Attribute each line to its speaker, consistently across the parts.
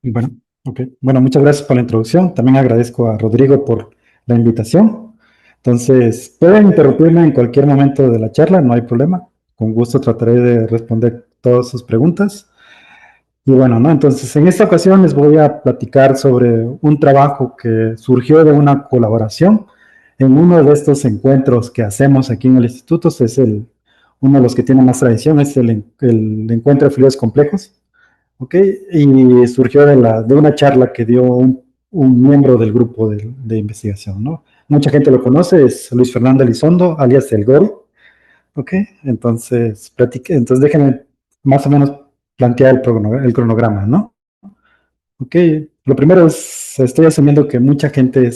Speaker 1: Bueno, ok. Bueno, muchas gracias por la introducción. También agradezco a Rodrigo por la invitación. Entonces, pueden interrumpirme en cualquier momento de la charla, no hay problema. Con gusto trataré de responder todas sus preguntas. Y bueno, ¿no? Entonces, en esta ocasión les voy a platicar sobre un trabajo que surgió de una colaboración en uno de estos encuentros que hacemos aquí en el instituto. Es uno de los que tiene más tradición, es el encuentro de fluidos complejos. ¿Ok? Y surgió de una charla que dio un miembro del grupo de investigación, ¿no? Mucha gente lo conoce, es Luis Fernando Elizondo, alias El Gori, ¿ok? Entonces déjenme más o menos plantear el cronograma, ¿no? ¿Ok? Lo primero es, estoy asumiendo que mucha gente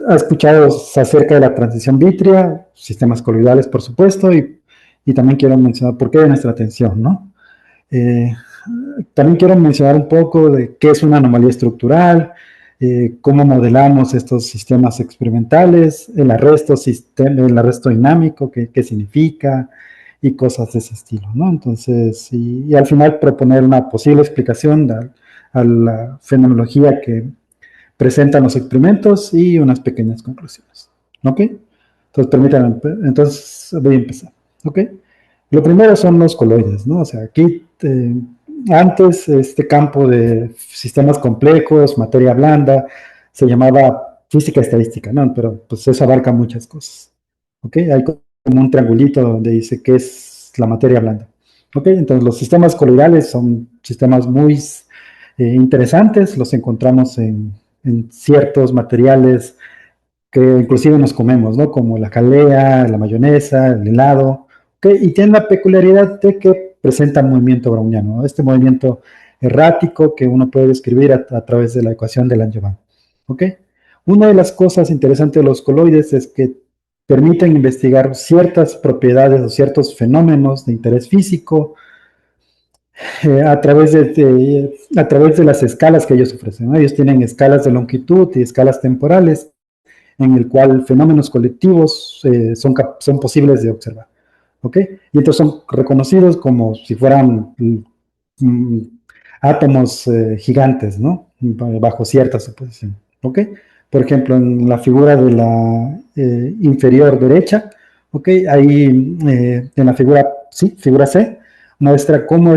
Speaker 1: ha escuchado acerca de la transición vítrea, sistemas coloidales, por supuesto, y también quiero mencionar por qué de nuestra atención, ¿no? Eh, También quiero mencionar un poco de qué es una anomalía estructural, cómo modelamos estos sistemas experimentales, el arresto dinámico, qué significa y cosas de ese estilo, ¿no? Entonces, y al final proponer una posible explicación a la fenomenología que presentan los experimentos y unas pequeñas conclusiones, ¿ok? Entonces, permítanme, entonces voy a empezar, ¿ok? Lo primero son los coloides, ¿no? O sea, aquí antes este campo de sistemas complejos, materia blanda, se llamaba física estadística, ¿no? Pero pues eso abarca muchas cosas, ¿ok? Hay como un triangulito donde dice qué es la materia blanda, ¿ok? Entonces los sistemas coloidales son sistemas muy interesantes, los encontramos en ciertos materiales que inclusive nos comemos, ¿no? Como la jalea, la mayonesa, el helado, ¿ok? Y tiene la peculiaridad de que presenta movimiento browniano, ¿no? Este movimiento errático que uno puede describir a través de la ecuación de Langevin, ¿ok? Una de las cosas interesantes de los coloides es que permiten investigar ciertas propiedades o ciertos fenómenos de interés físico a través de las escalas que ellos ofrecen, ¿no? Ellos tienen escalas de longitud y escalas temporales en el cual fenómenos colectivos son posibles de observar. ¿Ok? Y entonces son reconocidos como si fueran mm, átomos gigantes, ¿no? Bajo cierta suposición. ¿Ok? Por ejemplo, en la figura de la inferior derecha, ¿ok? Ahí en la figura, sí, figura C, muestra cómo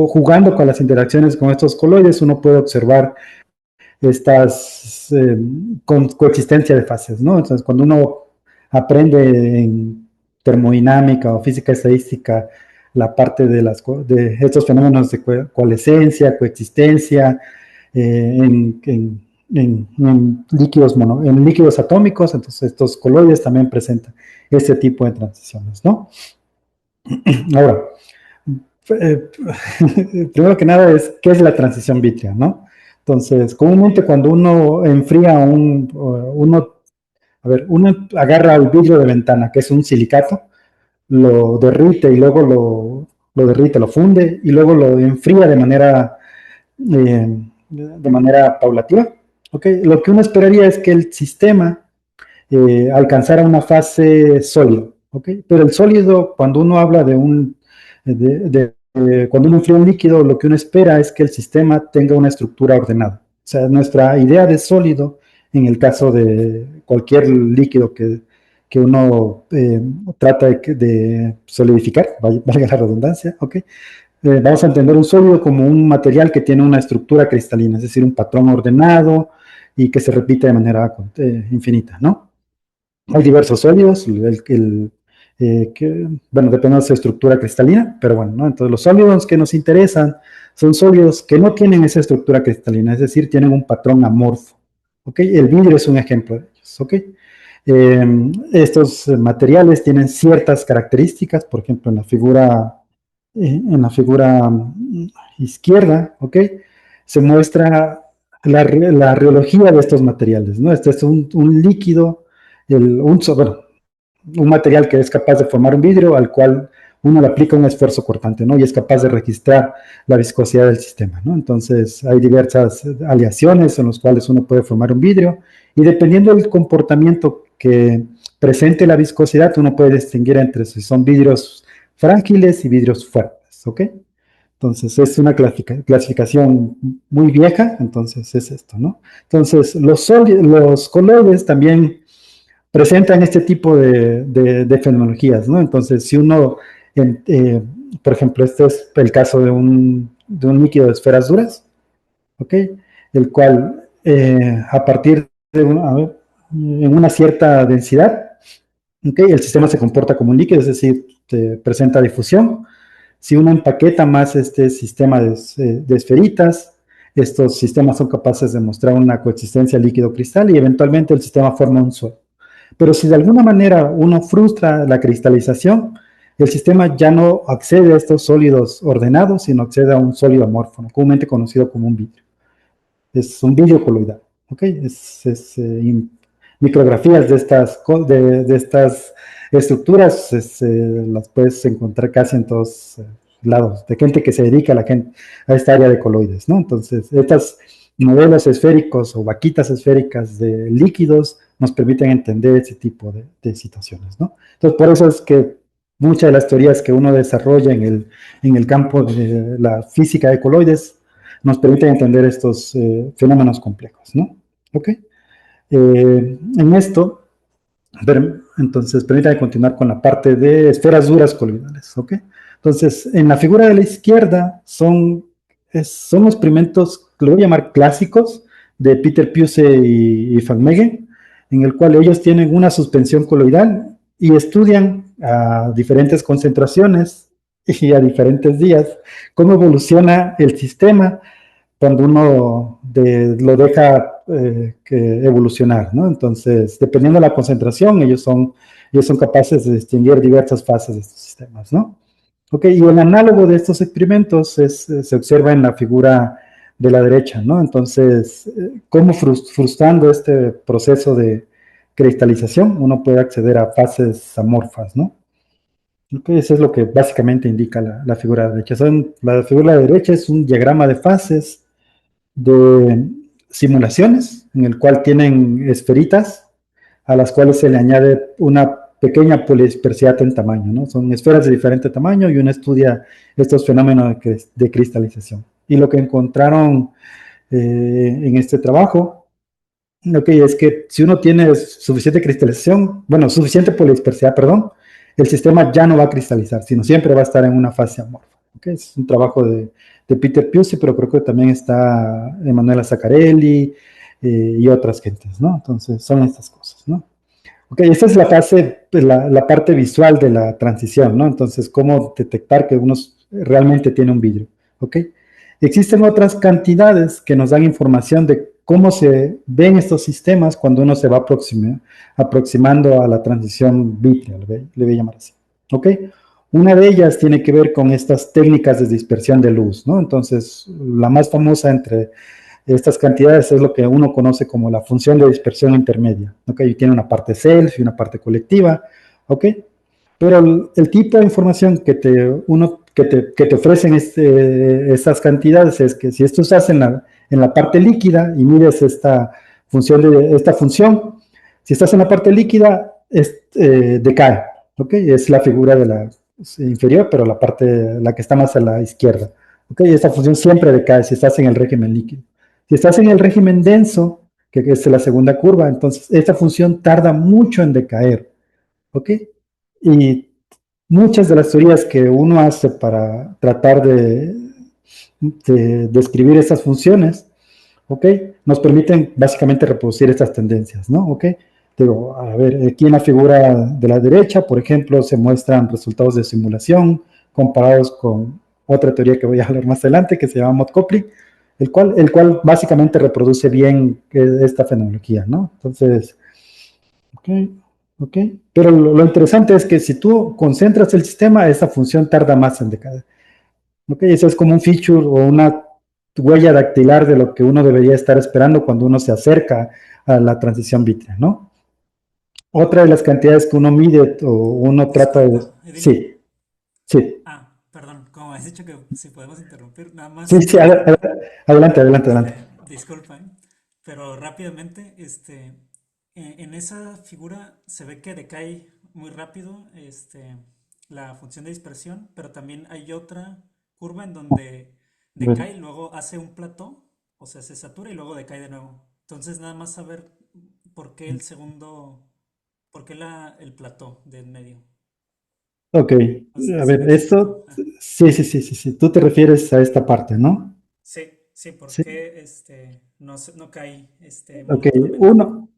Speaker 1: jugando con las interacciones con estos coloides, uno puede observar estas coexistencia de fases, ¿no? Entonces, cuando uno aprende en termodinámica o física estadística la parte de estos fenómenos de coalescencia, coexistencia, en líquidos atómicos, entonces estos coloides también presentan este tipo de transiciones, ¿no? Ahora, eh, primero que nada ¿qué es la transición vítrea, no? Entonces, comúnmente cuando uno enfría uno agarra el vidrio de ventana, que es un silicato, lo derrite y luego lo derrite, lo funde y luego lo enfría de manera paulativa. ¿Okay? Lo que uno esperaría es que el sistema alcanzara una fase sólida. ¿Okay? Pero el sólido, cuando uno habla cuando uno enfría un líquido, lo que uno espera es que el sistema tenga una estructura ordenada. O sea, nuestra idea de sólido, en el caso de cualquier líquido que uno trata de solidificar, valga la redundancia, ¿ok? Vamos a entender un sólido como un material que tiene una estructura cristalina, es decir, un patrón ordenado y que se repite de manera infinita, ¿no? Hay diversos sólidos, bueno, depende de su estructura cristalina, pero bueno, ¿no? Entonces los sólidos que nos interesan son sólidos que no tienen esa estructura cristalina, es decir, tienen un patrón amorfo, ¿ok? El vidrio es un ejemplo de ellos, ¿ok? Estos materiales tienen ciertas características, por ejemplo, en la figura izquierda, ¿ok? Se muestra la reología de estos materiales, ¿no? Este es un líquido, bueno, un material que es capaz de formar un vidrio al cual uno le aplica un esfuerzo cortante, ¿no? Y es capaz de registrar la viscosidad del sistema, ¿no? Entonces, hay diversas aleaciones en las cuales uno puede formar un vidrio y dependiendo del comportamiento que presente la viscosidad, uno puede distinguir entre si son vidrios frágiles y vidrios fuertes, ¿ok? Entonces, es una clasificación muy vieja, entonces es esto, ¿no? Entonces, los coloides también presentan este tipo de fenomenologías, ¿no? Entonces, si uno, en, por ejemplo, este es el caso de un líquido de esferas duras, ¿ok? El cual, a partir de a ver, en una cierta densidad, ¿ok? El sistema se comporta como un líquido, es decir, presenta difusión. Si uno empaqueta más este sistema de esferitas, estos sistemas son capaces de mostrar una coexistencia líquido-cristal y eventualmente el sistema forma un suelo. Pero si de alguna manera uno frustra la cristalización, el sistema ya no accede a estos sólidos ordenados, sino accede a un sólido amorfo, comúnmente conocido como un vidrio. Es un vidrio coloidal. ¿Ok? Micrografías de estas estructuras las puedes encontrar casi en todos lados, de gente que se dedica a esta área de coloides, ¿no? Entonces, estas modelos esféricos o vaquitas esféricas de líquidos nos permiten entender ese tipo de situaciones, ¿no? Entonces, por eso es que muchas de las teorías que uno desarrolla en el campo de la física de coloides nos permiten entender estos fenómenos complejos, ¿no? ¿Ok? En esto, entonces, permítame continuar con la parte de esferas duras coloidales, ¿ok? Entonces, en la figura de la izquierda son los experimentos, que lo voy a llamar clásicos, de Peter Piuse y Van en el cual ellos tienen una suspensión coloidal y estudian a diferentes concentraciones y a diferentes días cómo evoluciona el sistema cuando uno lo deja evolucionar, ¿no? Entonces, dependiendo de la concentración, ellos son capaces de distinguir diversas fases de estos sistemas, ¿no? Ok, y el análogo de estos experimentos se observa en la figura de la derecha, ¿no? Entonces, cómo frustrando este proceso de cristalización, uno puede acceder a fases amorfas, ¿no? Ok, eso es lo que básicamente indica la figura de la derecha. La figura de la derecha es un diagrama de fases de simulaciones, en el cual tienen esferitas a las cuales se le añade una pequeña polidispersidad en tamaño, ¿no? Son esferas de diferente tamaño y uno estudia estos fenómenos de cristalización. Y lo que encontraron en este trabajo, es que si uno tiene suficiente cristalización, bueno, suficiente polidispersidad, perdón, el sistema ya no va a cristalizar, sino siempre va a estar en una fase amorfa. ¿Okay? Es un trabajo de Peter Piusi, pero creo que también está Emanuela Zaccarelli y otras gentes, ¿no? Entonces, son estas cosas, ¿no? Ok, esta es la fase, la parte visual de la transición, ¿no? Entonces, cómo detectar que uno realmente tiene un vidrio, ¿ok? Existen otras cantidades que nos dan información de cómo se ven estos sistemas cuando uno se va aproximando a la transición vítrea, le voy a llamar así, ¿ok? Una de ellas tiene que ver con estas técnicas de dispersión de luz, ¿no? Entonces, la más famosa entre estas cantidades es lo que uno conoce como la función de dispersión intermedia. ¿Ok? Y tiene una parte self y una parte colectiva. ¿Ok? Pero el tipo de información que te ofrecen estas cantidades es que si esto estás en la parte líquida y mides esta función, si estás en la parte líquida, decae. ¿Ok? Es la figura de la inferior, pero la que está más a la izquierda. ¿Ok? Esta función siempre decae si estás en el régimen líquido. Si estás en el régimen denso, que es la segunda curva, entonces esta función tarda mucho en decaer. ¿Ok? Y muchas de las teorías que uno hace para tratar de describir estas funciones, ¿ok? Nos permiten básicamente reproducir estas tendencias, ¿no? ¿Ok? Digo, a ver, aquí en la figura de la derecha, por ejemplo, se muestran resultados de simulación comparados con otra teoría que voy a hablar más adelante, que se llama Mott-Copley, el cual básicamente reproduce bien esta fenomenología, ¿no? Entonces, ok, ok. Pero lo interesante es que si tú concentras el sistema, esa función tarda más en decaer. Ok, eso es como un feature o una huella dactilar de lo que uno debería estar esperando cuando uno se acerca a la transición vítrea, ¿no? Otra de las cantidades que uno mide o uno trata de...
Speaker 2: Disculpa, Edino.
Speaker 1: Sí, sí,
Speaker 2: Perdón, como has dicho que si podemos interrumpir, nada
Speaker 1: sí,
Speaker 2: más
Speaker 1: sí,
Speaker 2: quería,
Speaker 1: adelante, adelante, adelante.
Speaker 2: disculpa, pero rápidamente, en esa figura se ve que decae muy rápido, la función de dispersión, pero también hay otra curva en donde
Speaker 1: A ver,
Speaker 2: decae y luego hace un plató, o sea, se satura y luego decae de nuevo. Entonces nada más saber por qué el segundo, por qué el plató de en medio.
Speaker 1: ok,
Speaker 2: No sé
Speaker 1: a
Speaker 2: si
Speaker 1: ver,
Speaker 2: me explico.
Speaker 1: esto, sí, sí, sí, sí, sí, tú te refieres a esta parte, ¿no?
Speaker 2: Sí, sí, ¿por
Speaker 1: Sí,
Speaker 2: qué no cae
Speaker 1: ok,
Speaker 2: molecularmente?
Speaker 1: uno,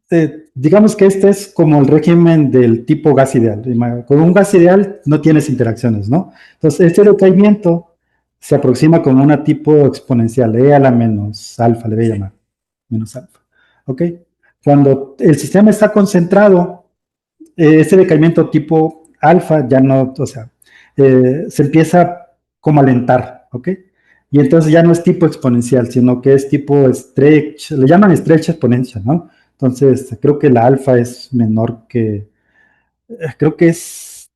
Speaker 1: digamos que este es como el régimen del tipo gas ideal. Con un gas ideal no tienes interacciones, ¿no? Entonces, este decaimiento se aproxima como una tipo exponencial, e a la menos alfa, le voy a
Speaker 2: Sí,
Speaker 1: llamar, menos alfa, ¿ok? Cuando el sistema está concentrado, ese decaimiento tipo alfa ya no, o sea, se empieza como a alentar, ¿ok? Y entonces ya no es tipo exponencial, sino que es tipo stretch, le llaman stretch exponencial, ¿no? Entonces, creo que la alfa es menor que, creo que es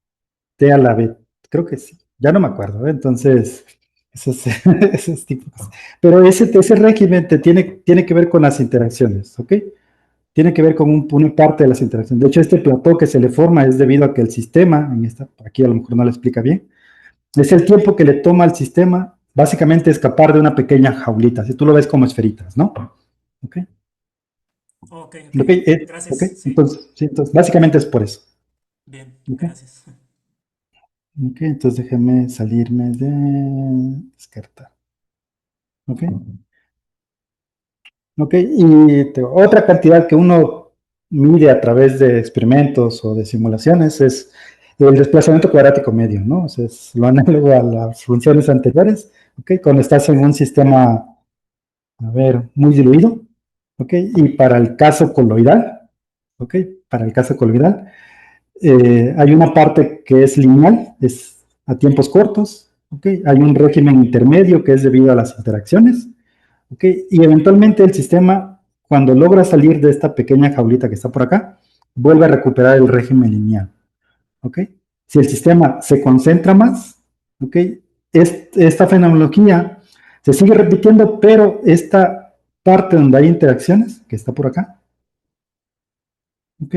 Speaker 1: t a la b, creo que sí, ya no me acuerdo, ¿eh? Entonces, esos tipos. Pero ese régimen tiene que ver con las interacciones, ¿ok? Tiene que ver con una parte de las interacciones. De hecho, este plató que se le forma es debido a que el sistema, aquí a lo mejor no lo explica bien, es el tiempo que le toma al sistema básicamente escapar de una pequeña jaulita, si tú lo ves como esferitas, ¿no? ¿Ok?
Speaker 2: ok, ok.
Speaker 1: ¿Ok? ¿Ok?
Speaker 2: Gracias, sí.
Speaker 1: Entonces, sí, entonces, básicamente es por eso.
Speaker 2: Bien,
Speaker 1: ¿Ok?
Speaker 2: gracias.
Speaker 1: ¿Ok? Entonces déjeme salirme de descartar. ¿Ok? ¿Ok? Y otra cantidad que uno mide a través de experimentos o de simulaciones es el desplazamiento cuadrático medio, ¿no? O sea, es lo análogo a las funciones anteriores, ¿ok? Cuando estás en un sistema, a ver, muy diluido, ¿ok? Y para el caso coloidal, ¿ok? Para el caso coloidal, hay una parte que es lineal, es a tiempos cortos, ¿ok? Hay un régimen intermedio que es debido a las interacciones, ¿ok? Y eventualmente el sistema, cuando logra salir de esta pequeña jaulita que está por acá, vuelve a recuperar el régimen lineal, ¿ok? Si el sistema se concentra más, ¿ok? Esta fenomenología se sigue repitiendo, pero esta parte donde hay interacciones, que está por acá, ¿ok?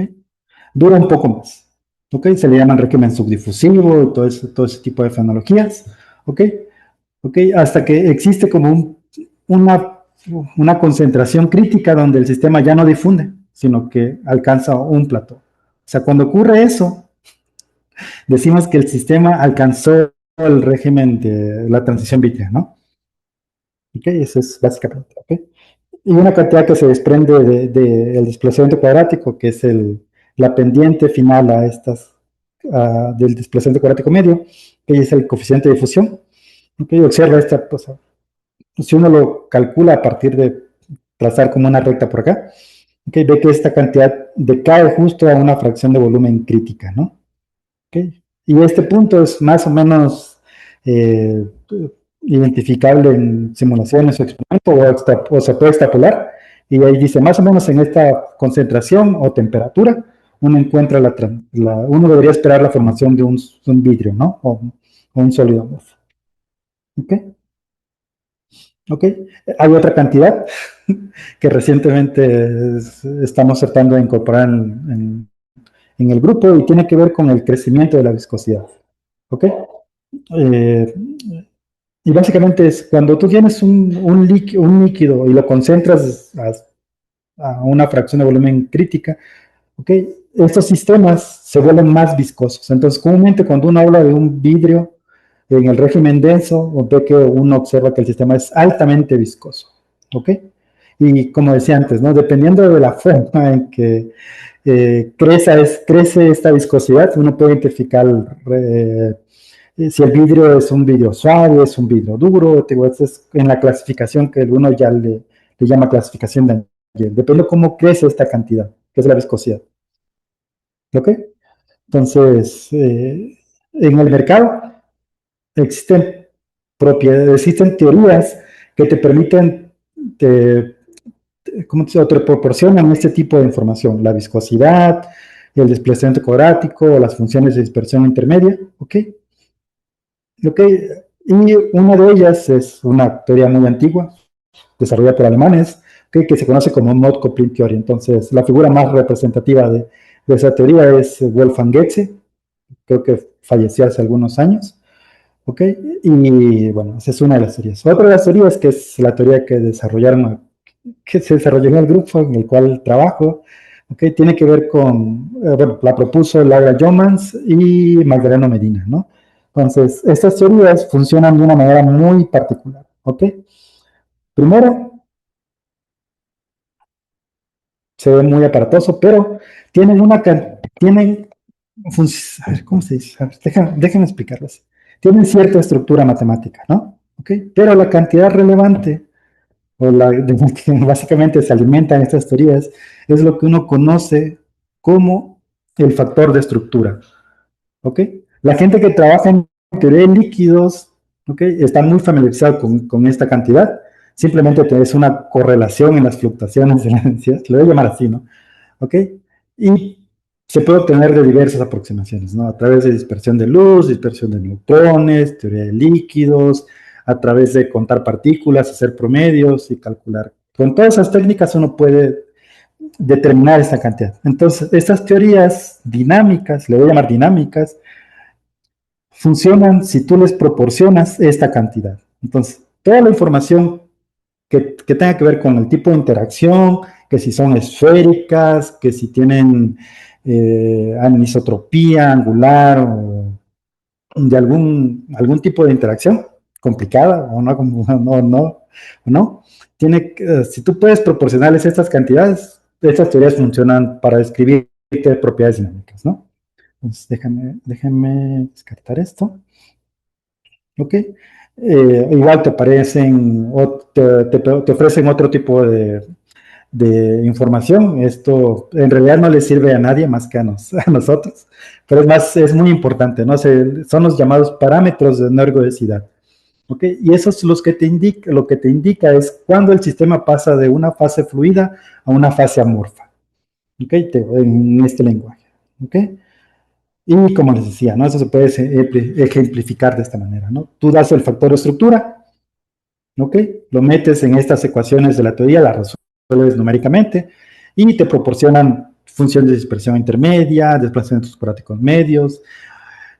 Speaker 1: Dura un poco más, ¿ok? Se le llaman régimen subdifusivo y todo ese tipo de fenomenologías, ¿ok? ¿Ok? Hasta que existe como una, una concentración crítica donde el sistema ya no difunde, sino que alcanza un plató. O sea, cuando ocurre eso, decimos que el sistema alcanzó el régimen de la transición vítrea, ¿no? ¿Ok? Eso es básicamente, ¿ok? Y una cantidad que se desprende del desplazamiento cuadrático, que es la pendiente final a del desplazamiento cuadrático medio, que es el coeficiente de difusión. ¿Ok? Observa esta, pues, si uno lo calcula a partir de trazar como una recta por acá, okay, ve que esta cantidad decae justo a una fracción de volumen crítica, ¿no? Okay. Y este punto es más o menos eh, identificable en simulaciones o experimentos o se puede extrapolar. Y ahí dice, más o menos en esta concentración o temperatura, uno encuentra uno debería esperar la formación de un vidrio, ¿no? O un sólido. ¿Ok? ¿Ok? Hay otra cantidad que recientemente estamos tratando de incorporar en el grupo y tiene que ver con el crecimiento de la viscosidad. ¿Ok? Eh, y básicamente es cuando tú tienes un líquido y lo concentras a una fracción de volumen crítica, ¿ok? Estos sistemas se vuelven más viscosos. Entonces, comúnmente cuando uno habla de un vidrio en el régimen denso, ve que uno observa que el sistema es altamente viscoso, ¿ok? Y como decía antes, ¿no? Dependiendo de la forma en que crece esta viscosidad, uno puede identificar si el vidrio es un vidrio suave, es un vidrio duro, es en la clasificación que uno ya le llama clasificación de Angel. Depende de cómo crece esta cantidad, que es la viscosidad. ¿Ok? Entonces, en el mercado existen existen teorías que te permiten, te, ¿cómo te proporcionan este tipo de información? La viscosidad, el desplazamiento cuadrático, las funciones de dispersión intermedia, ¿ok? ¿Ok? Y una de ellas es una teoría muy antigua, desarrollada por alemanes, ¿ok? Que se conoce como Mode Coupling Theory. Entonces, la figura más representativa de esa teoría es Wolfgang Goetze, creo que falleció hace algunos años, ¿ok? Y bueno, esa es una de las teorías. Otra de las teorías, que es la teoría que se desarrolló en el grupo en el cual trabajo, ¿ok? Tiene que ver con, bueno, la propuso Laura Jomans y Magdaleno Medina, ¿no? Entonces, estas teorías funcionan de una manera muy particular, ¿ok? Primero, se ve muy aparatoso, pero tienen tienen, a ver, ¿cómo se dice? A ver, déjenme explicarlos. Tienen cierta estructura matemática, ¿no? ¿Ok? Pero la cantidad relevante, o de la que básicamente se alimentan estas teorías, es lo que uno conoce como el factor de estructura, ¿ok? La gente que trabaja en teoría de líquidos, ¿ok? Está muy familiarizado con esta cantidad. Simplemente es una correlación en las fluctuaciones de la densidad, lo voy a llamar así, ¿no? ¿Ok? Y se puede obtener de diversas aproximaciones, ¿no? A través de dispersión de luz, dispersión de neutrones, teoría de líquidos, a través de contar partículas, hacer promedios y calcular. Con todas esas técnicas uno puede determinar esa cantidad. Entonces, estas teorías dinámicas, le voy a llamar dinámicas, funcionan si tú les proporcionas esta cantidad. Entonces, toda la información que tenga que ver con el tipo de interacción, que si son esféricas, que si tienen anisotropía angular o de algún tipo de interacción complicada o no, o no, si tú puedes proporcionarles estas cantidades, estas teorías funcionan para describir propiedades dinámicas, ¿no? Entonces, déjame descartar esto. ¿Ok? Igual te aparecen, te ofrecen otro tipo de información. Esto en realidad no le sirve a nadie más que a nosotros, pero es muy importante, ¿no? Son los llamados parámetros de no ergodicidad. ¿Ok? Y esos son lo que te indica es cuando el sistema pasa de una fase fluida a una fase amorfa. ¿Ok? En este lenguaje. ¿Ok? Y como les decía, ¿no? Eso se puede ejemplificar de esta manera, ¿no? Tú das el factor de estructura, ¿ok? Lo metes en estas ecuaciones de la teoría, las resuelves numéricamente y te proporcionan funciones de dispersión intermedia, desplazamientos cuadráticos medios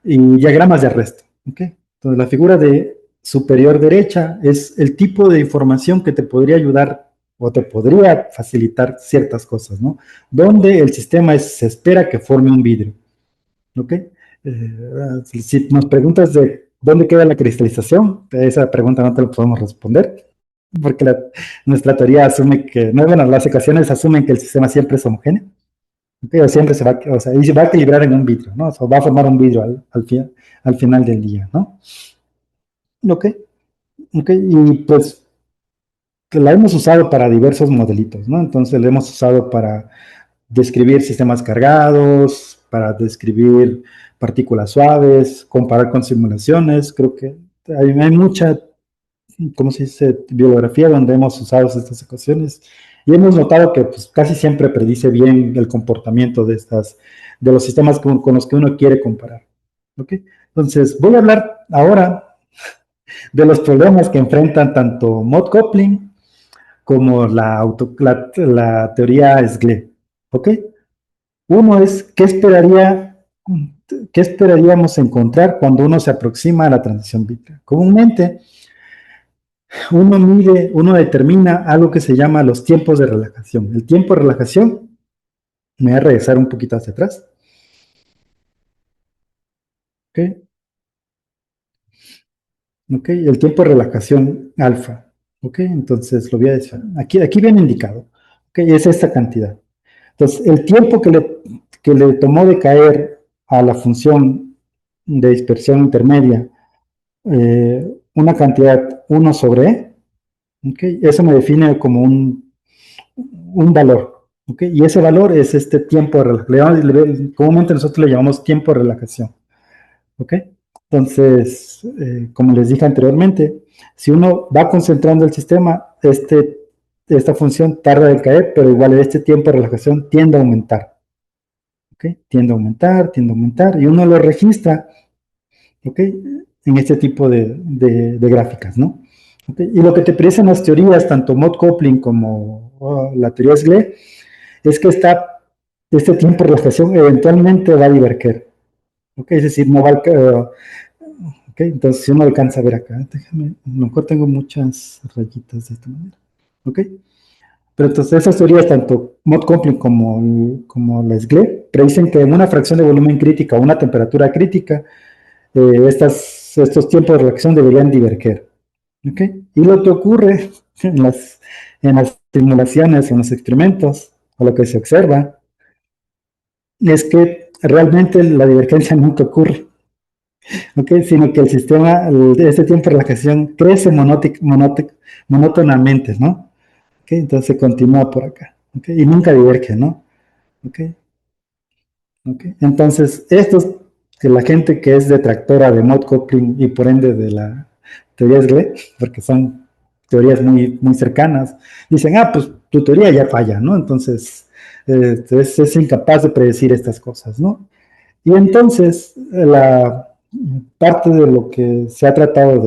Speaker 1: y diagramas de arresto, ¿ok? Entonces la figura de superior derecha es el tipo de información que te podría ayudar o te podría facilitar ciertas cosas, ¿no? Donde el sistema se espera que forme un vidrio. ¿Ok? Si nos preguntas de dónde queda la cristalización, esa pregunta no te la podemos responder, porque nuestra teoría asume que, no, bueno, las ecuaciones asumen que el sistema siempre es homogéneo, ¿ok? O siempre o sea, y se va a equilibrar en un vidrio, ¿no? O sea, va a formar un vidrio al final del día, ¿no? ¿Ok? ¿Ok? Y pues la hemos usado para diversos modelitos, ¿no? Entonces la hemos usado para describir sistemas cargados, para describir partículas suaves, comparar con simulaciones. Creo que hay mucha, ¿cómo se dice?, bibliografía donde hemos usado estas ecuaciones y hemos notado que pues, casi siempre predice bien el comportamiento de los sistemas con los que uno quiere comparar. ¿Ok? Entonces, voy a hablar ahora de los problemas que enfrentan tanto Mott Coupling como la teoría SGLE. ¿Ok? Uno es, ¿qué esperaríamos encontrar cuando uno se aproxima a la transición bíblica? Comúnmente, uno determina algo que se llama los tiempos de relajación. El tiempo de relajación, me voy a regresar un poquito hacia atrás, ¿ok? ¿Ok? El tiempo de relajación alfa, ¿ok? Entonces lo voy a decir, aquí viene indicado, ¿ok? Es esta cantidad. Entonces, el tiempo que le tomó de caer a la función de dispersión intermedia una cantidad 1/E, ¿okay? Eso me define como un valor, ¿okay? Y ese valor es este tiempo de relajación. Comúnmente nosotros le llamamos tiempo de relajación, ¿okay? Entonces, como les dije anteriormente, si uno va concentrando el sistema, esta función tarda en caer, pero igual este tiempo de relajación tiende a aumentar, ¿okay? Tiende a aumentar, y uno lo registra, ¿ok? En este tipo de gráficas, ¿no? ¿Okay? Y lo que te predicen las teorías, tanto Mott Coupling como la teoría SGLE, es que este tiempo de relajación eventualmente va a diverger, ¿ok? Es decir, no va a, ¿Ok? Entonces, si uno alcanza a ver acá, déjame, a lo mejor tengo muchas rayitas de esta manera. ¿Ok? Pero entonces esas teorías, tanto Mott-Compton como la SGLE, predicen que en una fracción de volumen crítica o una temperatura crítica, estos tiempos de reacción deberían diverger. ¿Okay? Y lo que ocurre en las simulaciones, en los experimentos, o lo que se observa, es que realmente la divergencia nunca ocurre, ¿okay? Sino que el sistema, este tiempo de reacción crece monótonamente, ¿no? ¿Okay? Entonces se continúa por acá, ¿okay? Y nunca diverge, ¿no? ¿Okay? ¿Okay? Entonces, estos, que la gente que es detractora de Mott Coupling y por ende de la teoría SGLE, porque son teorías muy cercanas, dicen, ah, pues tu teoría ya falla, ¿no? Entonces, es incapaz de predecir estas cosas, ¿no? Y entonces, la parte de lo que se ha tratado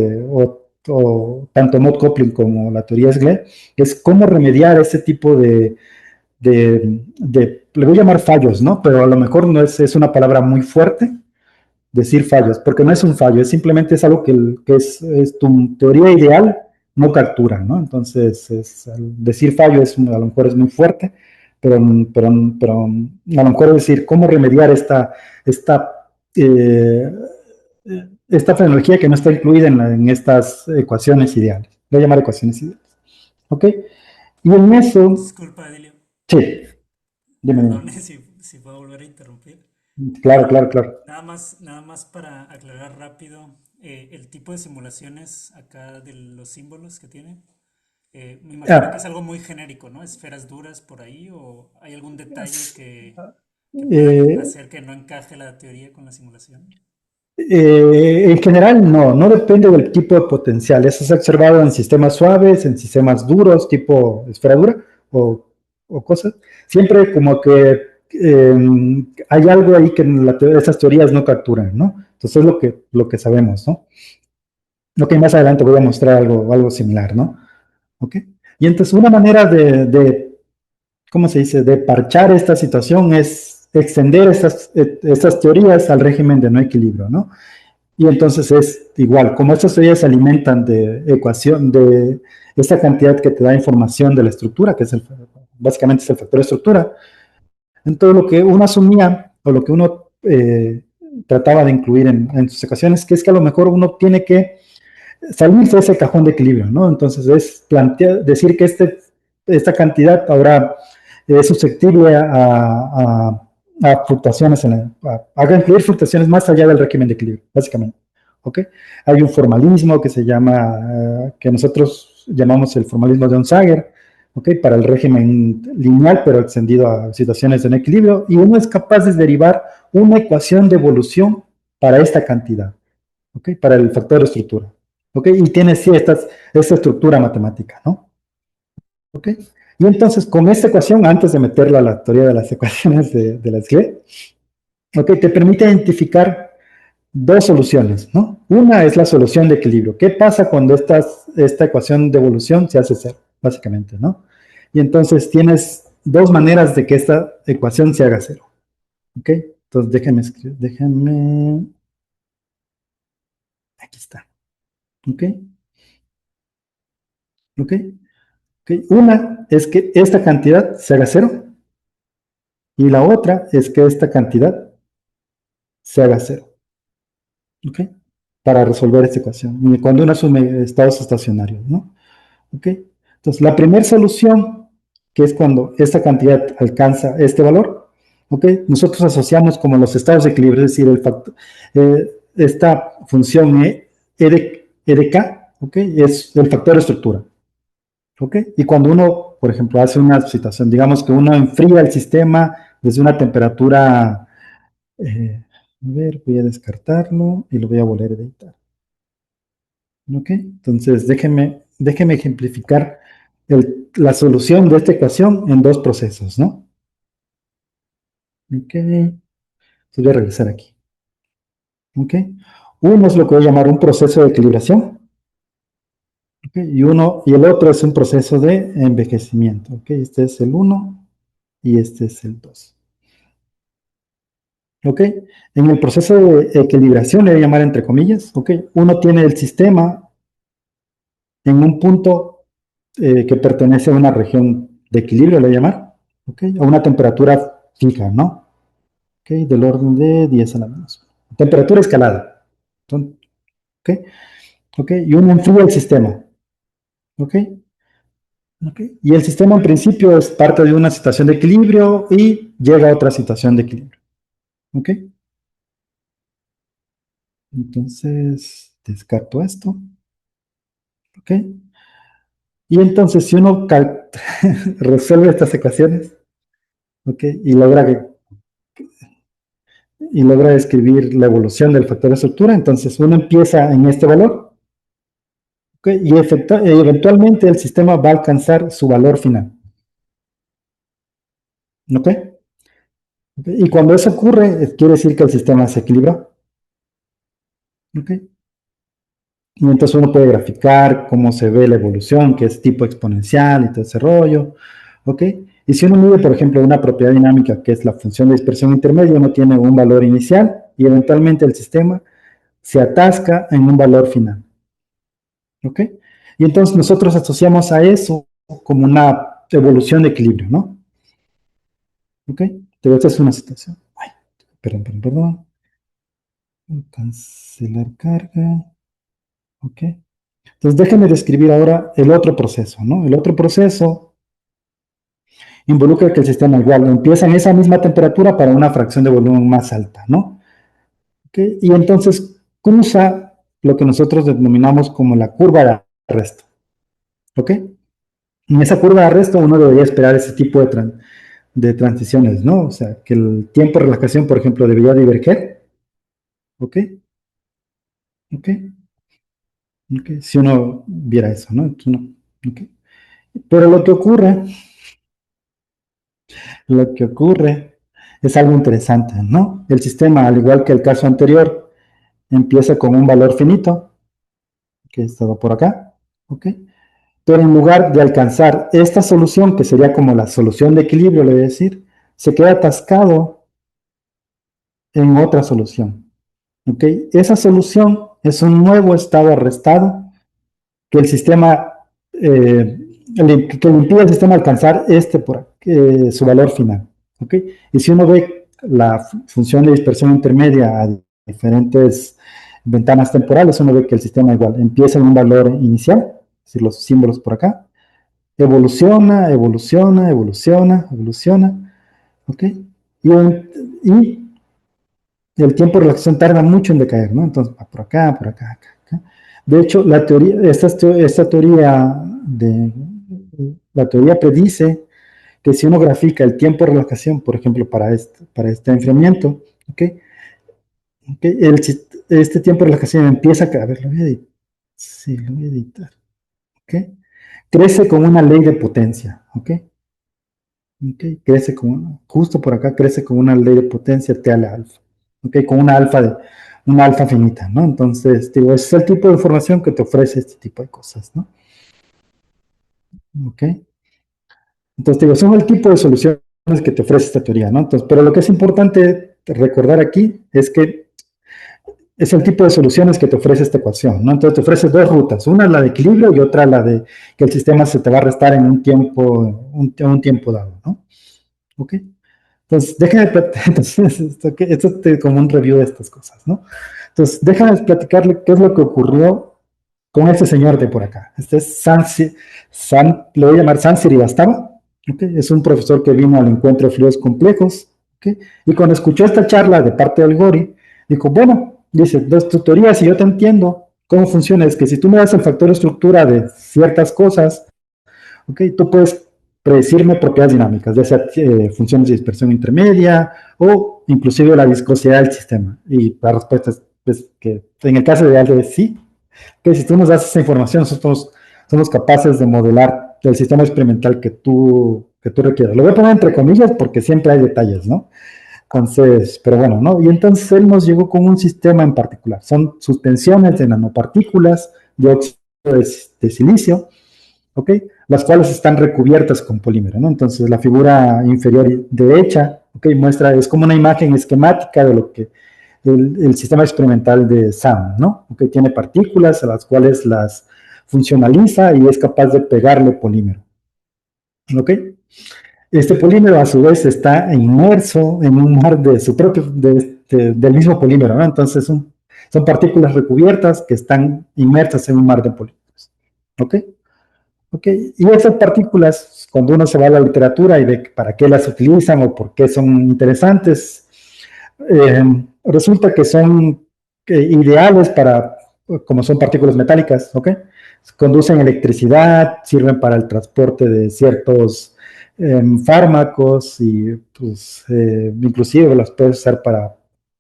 Speaker 1: o tanto Mott Coupling como la teoría SGLE, es cómo remediar ese tipo le voy a llamar fallos, ¿no? Pero a lo mejor no es una palabra muy fuerte decir fallos, porque no es un fallo, es simplemente es algo que es tu teoría ideal no captura, ¿no? Entonces, decir fallo a lo mejor es muy fuerte, pero, pero a lo mejor decir cómo remediar esta, eh, esta tecnología que no está incluida en estas ecuaciones ideales. Voy a llamar ecuaciones ideales. ¿Ok? Y en eso,
Speaker 2: Disculpa, Edilio.
Speaker 1: sí, dime.
Speaker 2: Perdone si puedo volver a interrumpir.
Speaker 1: Claro, claro, claro.
Speaker 2: Nada más para aclarar rápido, el tipo de simulaciones acá de los símbolos que tiene. Me imagino que es
Speaker 1: Ah,
Speaker 2: algo muy genérico, ¿no? Esferas duras por ahí, o hay algún detalle que pueda
Speaker 1: eh,
Speaker 2: hacer que no encaje la teoría con la simulación.
Speaker 1: en general, no depende del tipo de potencial. Eso se ha observado en sistemas suaves, en sistemas duros, tipo esfera dura o cosas. Siempre como que hay algo ahí que esas teorías no capturan, ¿no? Entonces es lo que sabemos, ¿no? Lo que más adelante voy a mostrar algo similar, ¿no? ¿Ok? Y entonces una manera ¿cómo se dice?, de parchar esta situación es extender estas teorías al régimen de no equilibrio, ¿no? Y entonces es igual, como estas teorías se alimentan de ecuación, de esta cantidad que te da información de la estructura, que básicamente es el factor de estructura, entonces lo que uno asumía o lo que uno trataba de incluir en sus ecuaciones, que es que a lo mejor uno tiene que salirse de ese cajón de equilibrio, ¿no? Entonces es decir que esta cantidad ahora es susceptible a fluctuaciones, a incluir fluctuaciones más allá del régimen de equilibrio, básicamente. ¿Ok? Hay un formalismo que se llama, que nosotros llamamos el formalismo de Onsager, ¿ok? Para el régimen lineal, pero extendido a situaciones de no equilibrio, y uno es capaz de derivar una ecuación de evolución para esta cantidad. ¿Ok? Para el factor de estructura. ¿Ok? Y tiene sí esta estructura matemática, ¿no? ¿Ok? Y entonces, con esta ecuación, antes de meterla a la teoría de las ecuaciones de la SGLE, ¿ok? Te permite identificar dos soluciones, ¿no? Una es la solución de equilibrio. ¿Qué pasa cuando esta ecuación de evolución se hace cero? Básicamente, ¿no? Y entonces tienes dos maneras de que esta ecuación se haga cero. ¿Ok? Entonces déjenme, aquí está. ¿Ok? ¿Ok? ¿Ok? Una es que esta cantidad se haga cero y la otra es que esta cantidad se haga cero. ¿Ok? Para resolver esta ecuación. Y cuando uno asume estados estacionarios, ¿no? ¿Ok? Entonces, la primera solución, que es cuando esta cantidad alcanza este valor, ¿ok? Nosotros asociamos como los estados de equilibrio, es decir, esta función E de K, ¿ok? Es el factor de estructura. ¿Ok? Y cuando uno, por ejemplo, hace una situación, digamos que uno enfría el sistema desde una temperatura, a ver, voy a descartarlo y lo voy a volver a editar. ¿Ok? Entonces, déjeme ejemplificar la solución de esta ecuación en dos procesos, ¿no? ¿Ok? Entonces voy a regresar aquí. ¿Ok? Uno es lo que voy a llamar un proceso de equilibración, ¿ok? Y el otro es un proceso de envejecimiento, ¿ok? Este es el uno y este es el 2. ¿ok? En el proceso de equilibración, le voy a llamar entre comillas, ¿ok? Uno tiene el sistema en un punto que pertenece a una región de equilibrio, le voy a llamar, ¿ok? A una temperatura fija, ¿no? ¿Ok? Del orden de 10 a la menos. Temperatura escalada. ¿Ok? ¿Ok? Y uno enfría el sistema, ¿ok? ¿Ok? Y el sistema en principio es parte de una situación de equilibrio y llega a otra situación de equilibrio, ¿ok? Entonces, descarto esto, ¿ok? Y entonces, si uno resuelve estas ecuaciones, ¿ok? Y logra describir la evolución del factor de estructura, entonces uno empieza en este valor, ¿ok? Y eventualmente el sistema va a alcanzar su valor final, ¿ok? ¿Ok? Y cuando eso ocurre, quiere decir que el sistema se equilibró, ¿ok? Y entonces uno puede graficar cómo se ve la evolución, que es tipo exponencial y todo ese rollo, ¿ok? Y si uno mide, por ejemplo, una propiedad dinámica que es la función de dispersión intermedia, uno tiene un valor inicial y eventualmente el sistema se atasca en un valor final, ¿ok? Y entonces nosotros asociamos a eso como una evolución de equilibrio, ¿no? ¿Ok? Pero esta es una situación. Ay, perdón. Cancelar carga. ¿Ok? Entonces déjenme describir ahora el otro proceso, ¿no? El otro proceso involucra que el sistema igual empieza en esa misma temperatura para una fracción de volumen más alta, ¿no? ¿Ok? Y entonces cruza lo que nosotros denominamos como la curva de arresto, ¿ok? En esa curva de arresto uno debería esperar ese tipo de transiciones, ¿no? O sea, que el tiempo de relajación, por ejemplo, debería diverger, ¿ok? ¿Ok? ¿Ok? Si uno viera eso, ¿no? ¿Ok? Pero lo que ocurre es algo interesante, ¿no? El sistema, al igual que el caso anterior, empieza con un valor finito, que he estado por acá, ¿ok? Pero en lugar de alcanzar esta solución, que sería como la solución de equilibrio, le voy a decir, se queda atascado en otra solución, ¿ok? Esa solución es un nuevo estado arrestado que el sistema, que le impide al sistema alcanzar su valor final, ¿ok? Y si uno ve la función de dispersión intermedia a diferentes ventanas temporales, uno ve que el sistema igual empieza en un valor inicial, es decir, los símbolos por acá, evoluciona, ¿ok? Y el tiempo de relajación tarda mucho en decaer, ¿no? Entonces va por acá. De hecho, la teoría predice que si uno grafica el tiempo de relajación, por ejemplo, para este enfriamiento, ¿ok? ¿Ok? Este tiempo de relajación empieza a ver, lo voy a editar. Sí, lo voy a editar. ¿Ok? Crece con una ley de potencia, ¿ok? ¿Ok? Justo por acá crece con una ley de potencia T a la alfa, ¿ok? Con una alfa finita, ¿no? Entonces, digo, ese es el tipo de información que te ofrece este tipo de cosas, ¿no? ¿Ok? Entonces, digo, son el tipo de soluciones que te ofrece esta teoría, ¿no? Entonces, pero lo que es importante recordar aquí es que es el tipo de soluciones que te ofrece esta ecuación, ¿no? Entonces te ofrece dos rutas, una la de equilibrio y otra la de que el sistema se te va a restar en un tiempo dado, ¿no? ¿Ok? Entonces, déjame, entonces, esto es como un review de estas cosas, ¿no? Entonces, déjame platicarle qué es lo que ocurrió con este señor de por acá. Este es le voy a llamar San Sirivastava, ¿ok? Es un profesor que vino al encuentro de fluidos complejos, ¿ok? Y cuando escuchó esta charla de parte del Gori, dijo, bueno, dice, dos tutorías, si yo te entiendo cómo funciona, es que si tú me das el factor de estructura de ciertas cosas, ¿ok? Tú puedes predecirme propiedades dinámicas, ya sea funciones de dispersión intermedia o inclusive la viscosidad del sistema. Y la respuesta es que en el caso de algo es sí, que si tú nos das esa información, nosotros somos capaces de modelar el sistema experimental que tú requieras. Lo voy a poner entre comillas porque siempre hay detalles, ¿no? Entonces, pero bueno, ¿no? Y entonces él nos llegó con un sistema en particular. Son suspensiones de nanopartículas de óxido de silicio, ¿ok? Las cuales están recubiertas con polímero, ¿no? Entonces, la figura inferior derecha, ¿ok? Muestra, es como una imagen esquemática de lo que el sistema experimental de SAM, ¿no? ¿Ok? Tiene partículas a las cuales las funcionaliza y es capaz de pegarle polímero, ¿ok? Este polímero a su vez está inmerso en un mar de su propio, del mismo polímero, ¿no? Entonces son partículas recubiertas que están inmersas en un mar de polímeros, ¿ok? ¿Ok? Y esas partículas, cuando uno se va a la literatura y ve para qué las utilizan o por qué son interesantes, eh, resulta que son ideales para, como son partículas metálicas, ¿ok? Conducen electricidad, sirven para el transporte de ciertos fármacos y pues inclusive las puedes usar para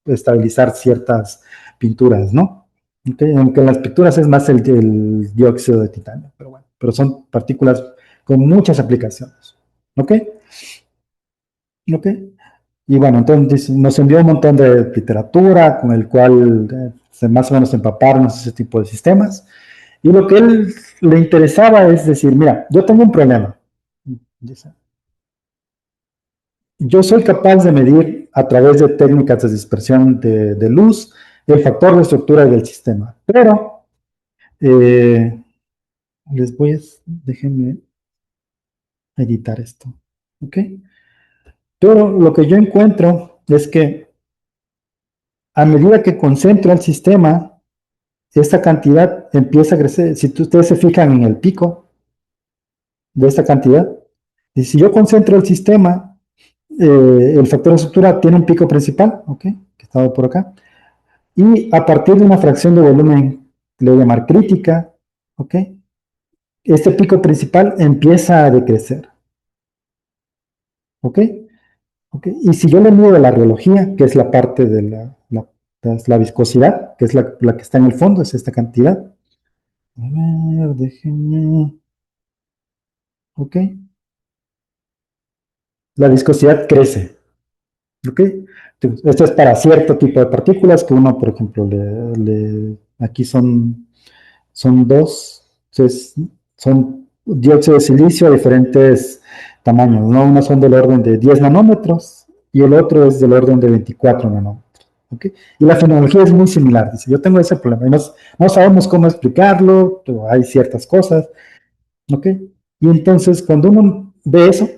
Speaker 1: estabilizar ciertas pinturas, ¿no? Okay, aunque en las pinturas es más el dióxido de titanio, pero bueno, pero son partículas con muchas aplicaciones, ¿ok? ¿Ok? Y bueno, entonces nos envió un montón de literatura con el cual más o menos empaparnos ese tipo de sistemas. Y lo que él le interesaba es decir, mira, yo tengo un problema. Dice, yo soy capaz de medir a través de técnicas de dispersión de luz el factor de estructura del sistema, pero eh, les voy a, déjenme editar esto, ¿ok? Pero lo que yo encuentro es que a medida que concentro el sistema, esta cantidad empieza a crecer. Si ustedes se fijan en el pico de esta cantidad, y si yo concentro el sistema, el factor de estructura tiene un pico principal, ¿ok? Que estaba por acá, y a partir de una fracción de volumen, le voy a llamar crítica, ¿ok? Este pico principal empieza a decrecer, ¿ok? ¿Ok? Y si yo le mido la rheología, que es la parte de la viscosidad, que es la que está en el fondo, es esta cantidad. A ver, déjenme. ¿Ok? La viscosidad crece. ¿Ok? Esto es para cierto tipo de partículas que uno, por ejemplo, aquí son dos, son dióxido de silicio a diferentes tamaños, ¿no? Unos son del orden de 10 nanómetros y el otro es del orden de 24 nanómetros. ¿Ok? Y la fenomenología es muy similar. Dice, yo tengo ese problema y no sabemos cómo explicarlo, pero hay ciertas cosas. ¿Ok? Y entonces, cuando uno ve eso,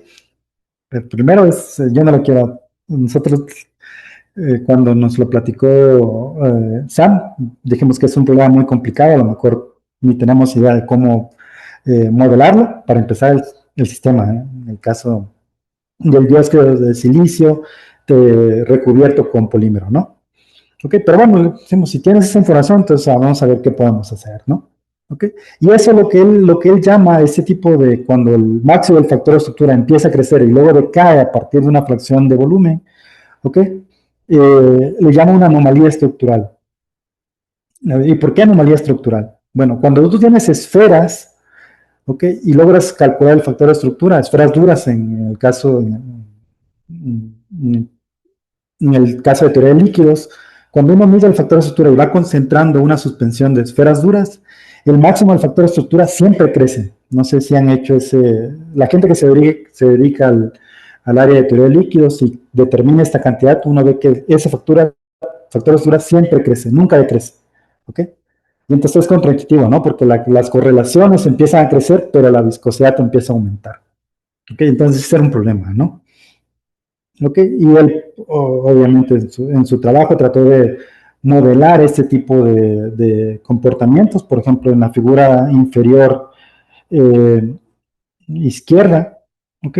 Speaker 1: el primero es, yo no lo quiero, nosotros cuando nos lo platicó Sam, dijimos que es un problema muy complicado, a lo mejor ni tenemos idea de cómo modelarlo para empezar el sistema, en el caso del dióxido de silicio recubierto con polímero, ¿no? Ok, pero bueno, decimos, si tienes esa información, entonces vamos a ver qué podemos hacer, ¿no? Ok, y eso es lo que él llama ese tipo de, cuando el máximo del factor de estructura empieza a crecer y luego decae a partir de una fracción de volumen, ¿ok? Le llama una anomalía estructural. ¿Y por qué anomalía estructural? Bueno, cuando tú tienes esferas, ¿ok? Y logras calcular el factor de estructura, esferas duras en el caso, en, en el caso de teoría de líquidos, cuando uno mide el factor de estructura y va concentrando una suspensión de esferas duras, el máximo del factor de estructura siempre crece. No sé si han hecho la gente que se dedica al área de teoría de líquidos y determina esta cantidad, uno ve que ese factor de estructura siempre crece, nunca decrece. ¿Ok? Y entonces es contraintuitivo, ¿no? Porque las correlaciones empiezan a crecer, pero la viscosidad empieza a aumentar. ¿Ok? Entonces ese era un problema, ¿no? ¿Ok? Y él, obviamente, en su trabajo trató de modelar este tipo de comportamientos, por ejemplo, en la figura inferior eh, izquierda, ¿ok?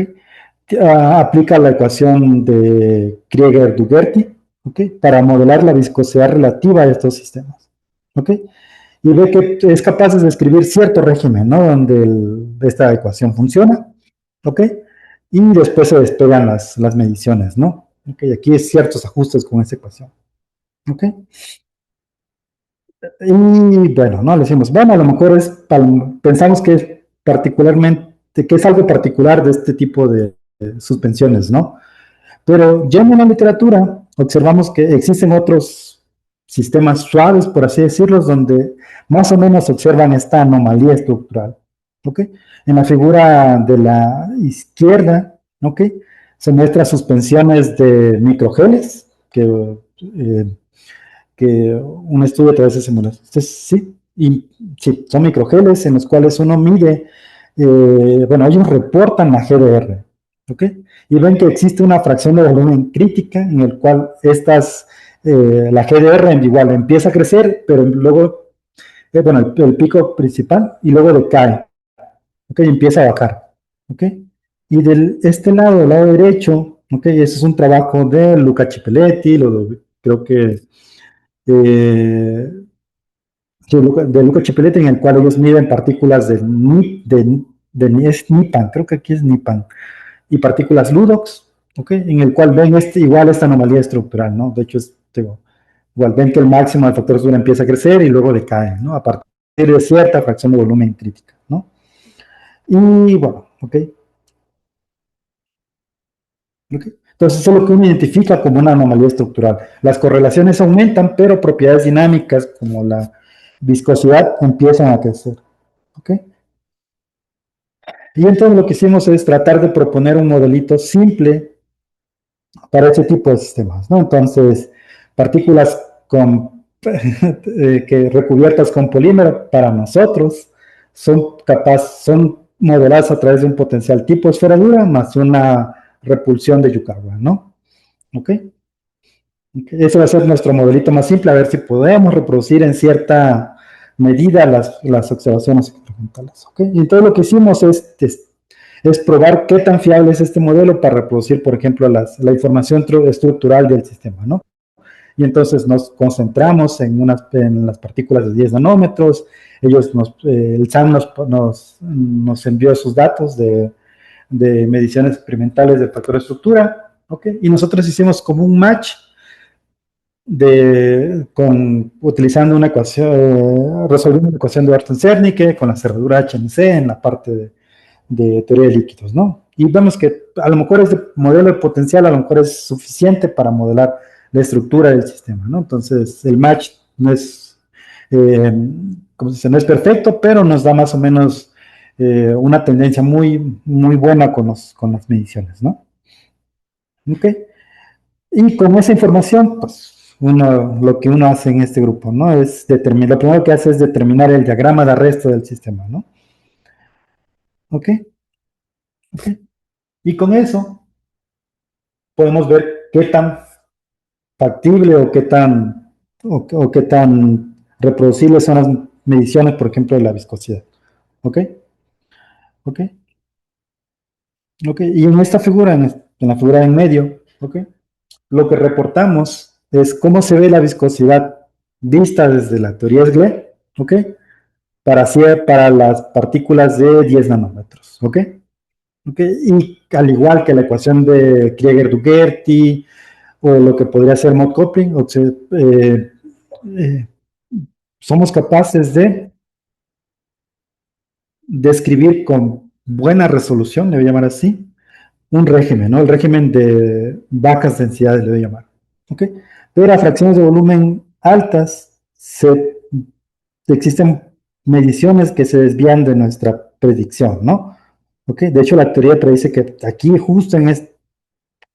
Speaker 1: Aplica la ecuación de Krieger-Dugerty, ¿ok? Para modelar la viscosidad relativa de estos sistemas, ¿ok? Y ve que es capaz de describir cierto régimen, ¿no? Donde esta ecuación funciona, ¿ok? Y después se despegan las mediciones, ¿no? ¿Ok? Aquí hay ciertos ajustes con esa ecuación, ¿ok? Y bueno, ¿no? Le decimos, bueno, a lo mejor pensamos que es particularmente, que es algo particular de este tipo de suspensiones, ¿no? Pero ya en la literatura observamos que existen otros sistemas suaves, por así decirlos, donde más o menos observan esta anomalía estructural. ¿Ok? En la figura de la izquierda, ¿ok? se muestra suspensiones de microgeles, que un estudio a través de simulaciones. Entonces, sí, y sí, son microgeles en los cuales uno mide, bueno, ellos reportan la GDR, ¿ok? Y ven que existe una fracción de volumen crítica en el cual la GDR igual empieza a crecer, pero luego, bueno, el pico principal y luego decae, ¿ok? Y empieza a bajar, ¿ok? Y este lado, del lado derecho, ¿ok? Ese es un trabajo de Luca Cipelletti, creo que eh, de Luca Chipolete, en el cual ellos miden partículas es Nipan, creo que aquí es Nipan, y partículas Ludox, ¿ok? En el cual ven igual esta anomalía estructural, ¿no? De hecho, igual ven que el máximo del factor sur empieza a crecer y luego decae, ¿no? A partir de cierta fracción de volumen crítica, ¿no? Y bueno, ¿ok? ¿Ok? Entonces, eso es lo que uno identifica como una anomalía estructural. Las correlaciones aumentan, pero propiedades dinámicas como la viscosidad empiezan a crecer. ¿Ok? Y entonces lo que hicimos es tratar de proponer un modelito simple para ese tipo de sistemas, ¿no? Entonces, partículas que recubiertas con polímero para nosotros son modeladas a través de un potencial tipo esferadura más una repulsión de Yukawa, ¿no? ¿Ok? Ese va a ser nuestro modelito más simple, a ver si podemos reproducir en cierta medida las observaciones experimentales. ¿Okay? Y entonces lo que hicimos es probar qué tan fiable es este modelo para reproducir, por ejemplo, la información estructural del sistema, ¿no? Y entonces nos concentramos en las partículas de 10 nanómetros, el SAM nos envió sus datos de mediciones experimentales del factor de estructura, ¿ok? Y nosotros hicimos como un match utilizando una ecuación, resolviendo una ecuación de Orton-Zernike con la cerradura HNC en la parte de teoría de líquidos, ¿no? Y vemos que a lo mejor este modelo de potencial a lo mejor es suficiente para modelar la estructura del sistema, ¿no? Entonces, el match no es, eh, como se dice, no es perfecto, pero nos da más o menos una tendencia muy, muy buena con las mediciones, ¿no? ¿Ok? Y con esa información, pues lo que uno hace en este grupo, ¿no? Lo primero que hace es determinar el diagrama de arresto del sistema, ¿no? ¿Ok? ¿Ok? Y con eso podemos ver qué tan factible o qué tan reproducibles son las mediciones, por ejemplo, de la viscosidad. ¿Ok? ¿Ok? ¿Ok? Y en esta figura, en la figura en medio, ¿ok? Lo que reportamos es cómo se ve la viscosidad vista desde la teoría SGLE, ¿ok? Para las partículas de 10 nanómetros, ¿ok? ¿Ok? Y al igual que la ecuación de Krieger-Dugerty o lo que podría ser mode coupling, eh, somos capaces de describir con buena resolución, le voy a llamar así, un régimen, ¿no? El régimen de bajas densidades, le voy a llamar, ¿ok? Pero a fracciones de volumen altas existen mediciones que se desvían de nuestra predicción, ¿no? ¿Ok? De hecho, la teoría predice que aquí, justo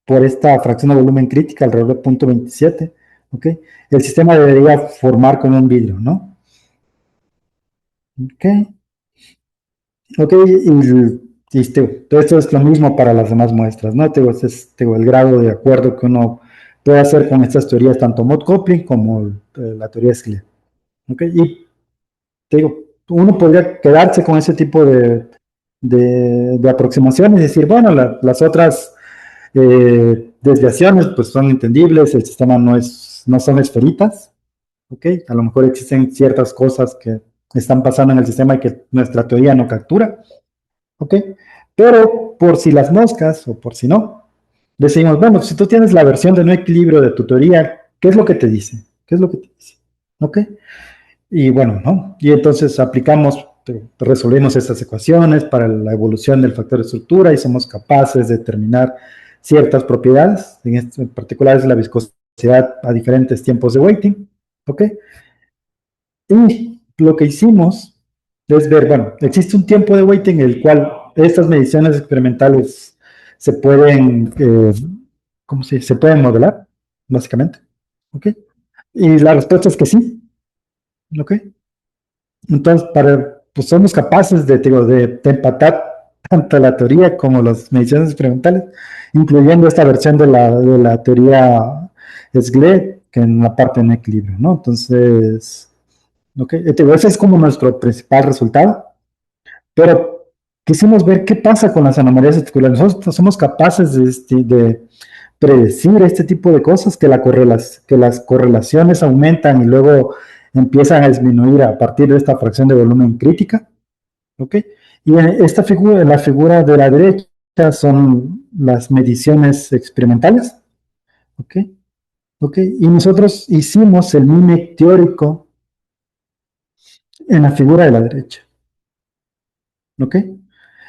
Speaker 1: por esta fracción de volumen crítica, alrededor de 0.27, ¿ok? El sistema debería formar como un vidrio, ¿no? ¿Ok? ¿Ok? Todo esto es lo mismo para las demás muestras, ¿no? Este es el grado de acuerdo que uno puede hacer con estas teorías, tanto mode coupling como la teoría Schlier. ¿Ok? Y te digo, uno podría quedarse con ese tipo de aproximaciones y decir, bueno, las otras desviaciones pues son entendibles, el sistema no son esferitas, ¿ok? A lo mejor existen ciertas cosas que están pasando en el sistema y que nuestra teoría no captura, ¿ok? Pero por si las moscas o por si no, decimos, bueno, si tú tienes la versión de no equilibrio de tu teoría, ¿qué es lo que te dice? ¿Qué es lo que te dice? ¿Ok? Y bueno, ¿no? Y entonces resolvemos estas ecuaciones para la evolución del factor de estructura y somos capaces de determinar ciertas propiedades, en particular es la viscosidad a diferentes tiempos de weighting, ¿ok? Y lo que hicimos es ver, bueno, existe un tiempo de weighting en el cual estas mediciones experimentales se pueden, ¿cómo se dice? Se pueden modelar, básicamente. ¿Ok? Y la respuesta es que sí. ¿Ok? Entonces, pues somos capaces de, digo, de empatar tanto la teoría como las mediciones experimentales, incluyendo esta versión de la teoría SGLE, que en la parte en equilibrio, ¿no? Entonces, ok, digo, ese es como nuestro principal resultado, pero quisimos ver qué pasa con las anomalías articulares. Nosotros somos capaces de predecir este tipo de cosas, que las correlaciones aumentan y luego empiezan a disminuir a partir de esta fracción de volumen crítica. ¿Ok? Y en esta figura, la figura de la derecha son las mediciones experimentales. ¿Ok? ¿Ok? Y nosotros hicimos el MIMEC teórico en la figura de la derecha. ¿Ok?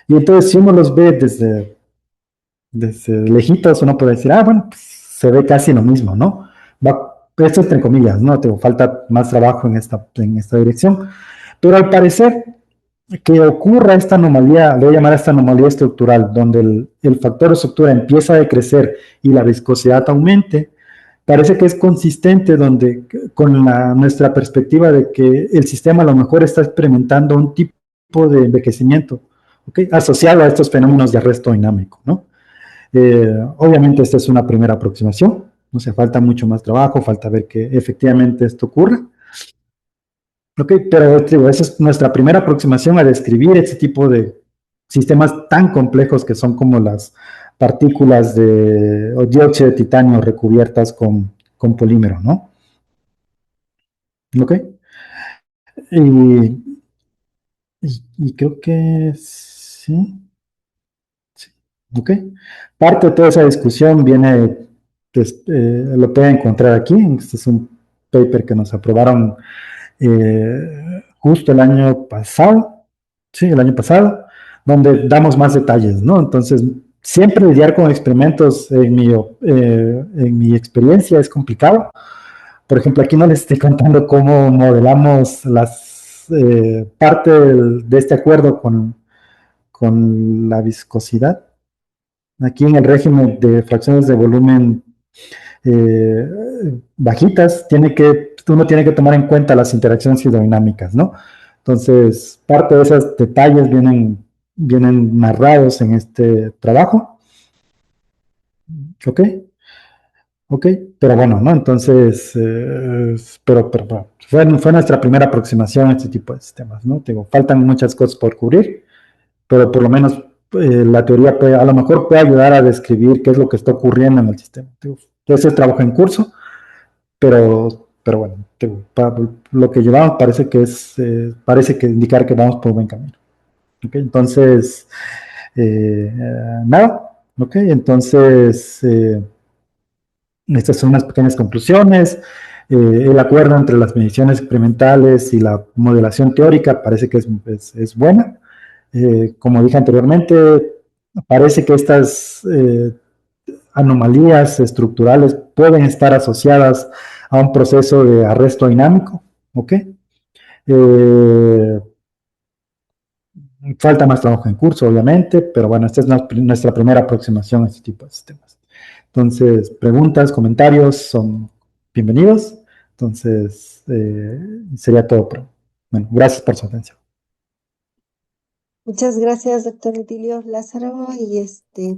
Speaker 1: Y entonces si uno los ve desde lejitos, uno puede decir, bueno, pues, se ve casi lo mismo, ¿no? Esto entre comillas, ¿no? Te falta más trabajo en esta dirección. Pero al parecer, que ocurra esta anomalía, le voy a llamar a esta anomalía estructural, donde el factor de estructura empieza a decrecer y la viscosidad aumente, parece que es consistente con nuestra perspectiva de que el sistema a lo mejor está experimentando un tipo de envejecimiento, ¿okay? Asociado a estos fenómenos de arresto dinámico, ¿no? Obviamente esta es una primera aproximación, no se falta mucho más trabajo, falta ver que efectivamente esto ocurra. Ok, pero digo, esa es nuestra primera aproximación a describir este tipo de sistemas tan complejos que son como las partículas o dióxido de titanio recubiertas con polímero, ¿no? Ok, y, y creo que sí, sí, ok. Parte de toda esa discusión viene, pues, lo pueden encontrar aquí, este es un paper que nos aprobaron justo el año pasado, sí, el año pasado, donde damos más detalles, ¿no? Entonces, siempre lidiar con experimentos en mi experiencia es complicado. Por ejemplo, aquí no les estoy contando cómo modelamos parte de este acuerdo con la viscosidad. Aquí en el régimen de fracciones de volumen eh, bajitas, uno tiene que tomar en cuenta las interacciones hidrodinámicas, ¿no? Entonces, parte de esos detalles vienen narrados en este trabajo, ¿ok? ¿Ok? Pero bueno, ¿no? Entonces, pero bueno, fue nuestra primera aproximación a este tipo de sistemas, ¿no? Digo, faltan muchas cosas por cubrir, pero por lo menos la teoría a lo mejor puede ayudar a describir qué es lo que está ocurriendo en el sistema. Digo, ese es trabajo en curso, pero bueno, lo que llevamos parece que indicar que vamos por buen camino. ¿Okay? Entonces, nada, ¿ok? Entonces, estas son unas pequeñas conclusiones. El acuerdo entre las mediciones experimentales y la modelación teórica parece que es buena. Como dije anteriormente, parece que estas anomalías estructurales pueden estar asociadas a un proceso de arresto dinámico, ¿ok? Eh, Falta más trabajo en curso, obviamente, pero bueno, esta es nuestra primera aproximación a este tipo de sistemas. Entonces, preguntas, comentarios son bienvenidos. Entonces, sería todo. Bueno, gracias por su atención.
Speaker 3: Muchas gracias, doctor Etilio Lázaro, y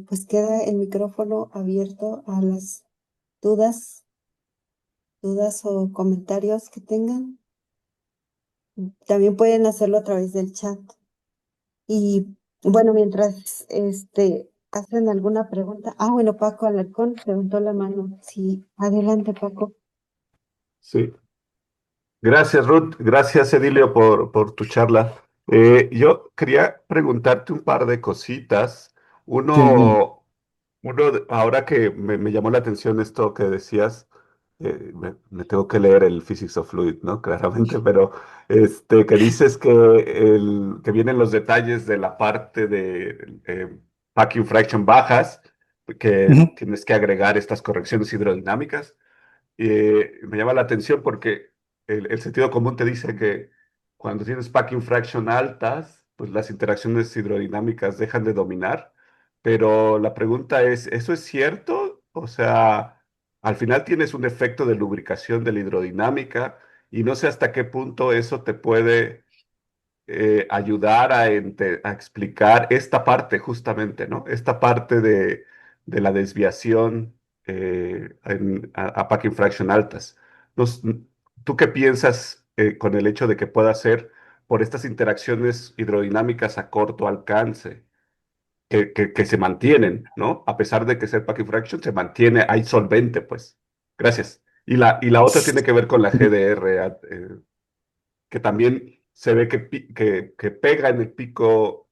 Speaker 3: pues queda el micrófono abierto a las dudas, dudas o comentarios que tengan. También pueden hacerlo a través del chat. Y bueno, mientras hacen alguna pregunta. Bueno, Paco Alarcón levantó la mano. Sí, adelante, Paco.
Speaker 4: Sí, gracias Ruth, gracias Edilio por tu charla. Yo quería preguntarte un par de cositas.
Speaker 1: Sí, bien.
Speaker 4: Uno, ahora que me llamó la atención esto que decías, me tengo que leer el Physics of Fluid, ¿no? Claramente, pero que dices que vienen los detalles de la parte de packing fraction bajas, que
Speaker 1: Ujú.
Speaker 4: tienes que agregar estas correcciones hidrodinámicas. Me llama la atención porque el sentido común te dice que cuando tienes packing fraction altas, pues las interacciones hidrodinámicas dejan de dominar, pero la pregunta es, ¿eso es cierto? O sea, al final tienes un efecto de lubricación de la hidrodinámica y no sé hasta qué punto eso te puede ayudar a explicar esta parte justamente, ¿no? Esta parte de la desviación a packing fraction altas. Nos- ¿Tú qué piensas con el hecho de que pueda ser por estas interacciones hidrodinámicas a corto alcance? Que se mantienen, ¿no? A pesar de que sea packing fraction, se mantiene, hay solvente, pues. Gracias. Y la otra tiene que ver con la GDR, que también se ve que pega en el pico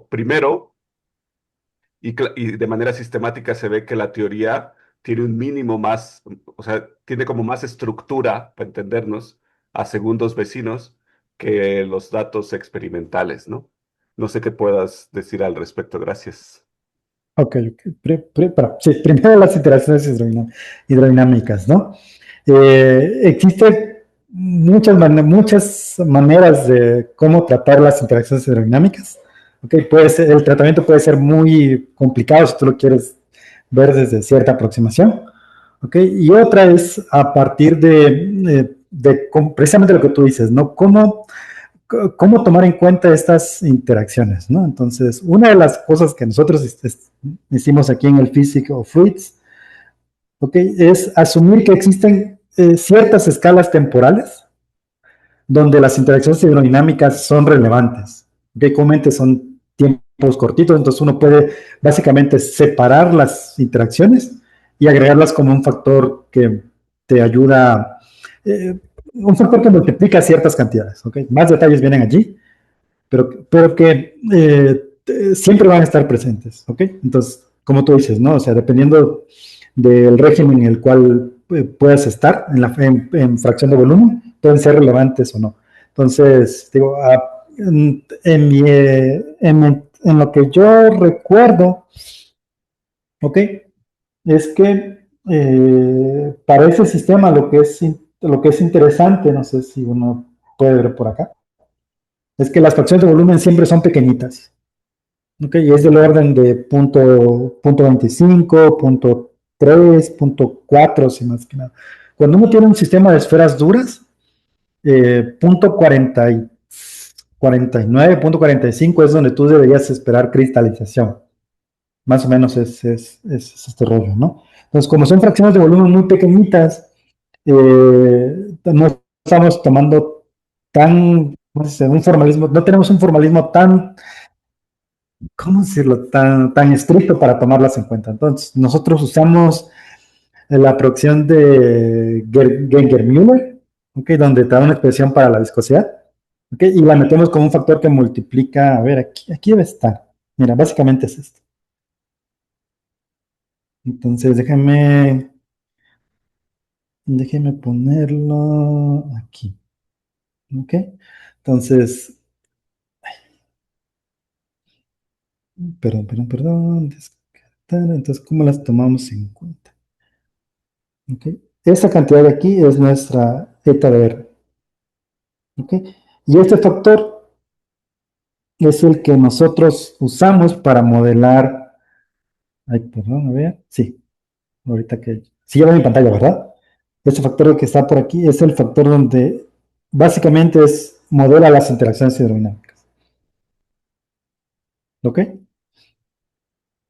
Speaker 4: primero y de manera sistemática se ve que la teoría tiene un mínimo más, o sea, tiene como más estructura, para entendernos, a segundos vecinos que los datos experimentales, ¿no? No sé qué puedas decir al respecto. Gracias.
Speaker 1: Ok, ok. Sí, primero las interacciones hidrodinámicas, ¿no? Existen muchas maneras de cómo tratar las interacciones hidrodinámicas. Ok, el tratamiento puede ser muy complicado si tú lo quieres ver desde cierta aproximación. Ok, y otra es a partir de precisamente lo que tú dices, ¿no? ¿Cómo tomar en cuenta estas interacciones, ¿no? Entonces, una de las cosas que nosotros hicimos aquí en el Physics of Fluids, ¿ok? Es asumir que existen ciertas escalas temporales donde las interacciones hidrodinámicas son relevantes. ¿Ok? Comúnmente son tiempos cortitos, entonces uno puede básicamente separar las interacciones y agregarlas como un factor que te ayuda, eh, un factor que multiplica ciertas cantidades. ¿Ok? Más detalles vienen allí, pero que siempre van a estar presentes, ¿ok? Entonces, como tú dices, ¿no? O sea, dependiendo del régimen en el cual puedas estar, en fracción de volumen, pueden ser relevantes o no. Entonces, digo, en lo que yo recuerdo, ¿ok? Es que para ese sistema lo que es interesante, no sé si uno puede ver por acá, es que las fracciones de volumen siempre son pequeñitas. Ok, y es del orden de punto 25, punto 3, punto 4, si más que nada. Cuando uno tiene un sistema de esferas duras, punto 49, punto 45 es donde tú deberías esperar cristalización. Más o menos es este rollo, ¿no? Entonces, como son fracciones de volumen muy pequeñitas, no estamos tomando ¿cómo se dice? Un formalismo, no tenemos un formalismo tan, ¿cómo decirlo?, tan estricto para tomarlas en cuenta. Entonces, nosotros usamos la aproximación de Genger-Müller, ¿okay? Donde te da una expresión para la viscosidad, ¿okay? Y la metemos como un factor que multiplica, a ver, aquí debe estar. Mira, básicamente es esto. Entonces, déjeme ponerlo aquí, ¿ok? Entonces, perdón, descartar. Entonces, ¿cómo las tomamos en cuenta? ¿Ok? Esa cantidad de aquí es nuestra eta de R. ¿Ok? Y este factor es el que nosotros usamos para modelar. Ay, perdón, a ver. Sí, ahorita que. Sí, lleva mi pantalla, ¿verdad? Este factor que está por aquí es el factor donde básicamente modela las interacciones hidrodinámicas. ¿Ok?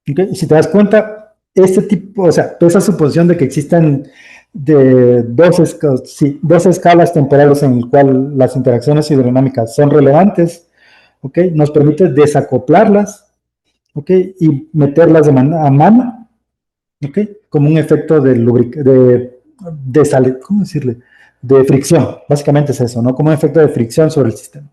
Speaker 1: ¿Ok? Y si te das cuenta, este tipo, o sea, esa suposición de que existen dos escalas temporales en el cual las interacciones hidrodinámicas son relevantes, ¿ok? Nos permite desacoplarlas, ¿ok? Y meterlas a mano, ¿ok? Como un efecto ¿cómo decirle? De fricción, básicamente es eso, ¿no? Como un efecto de fricción sobre el sistema,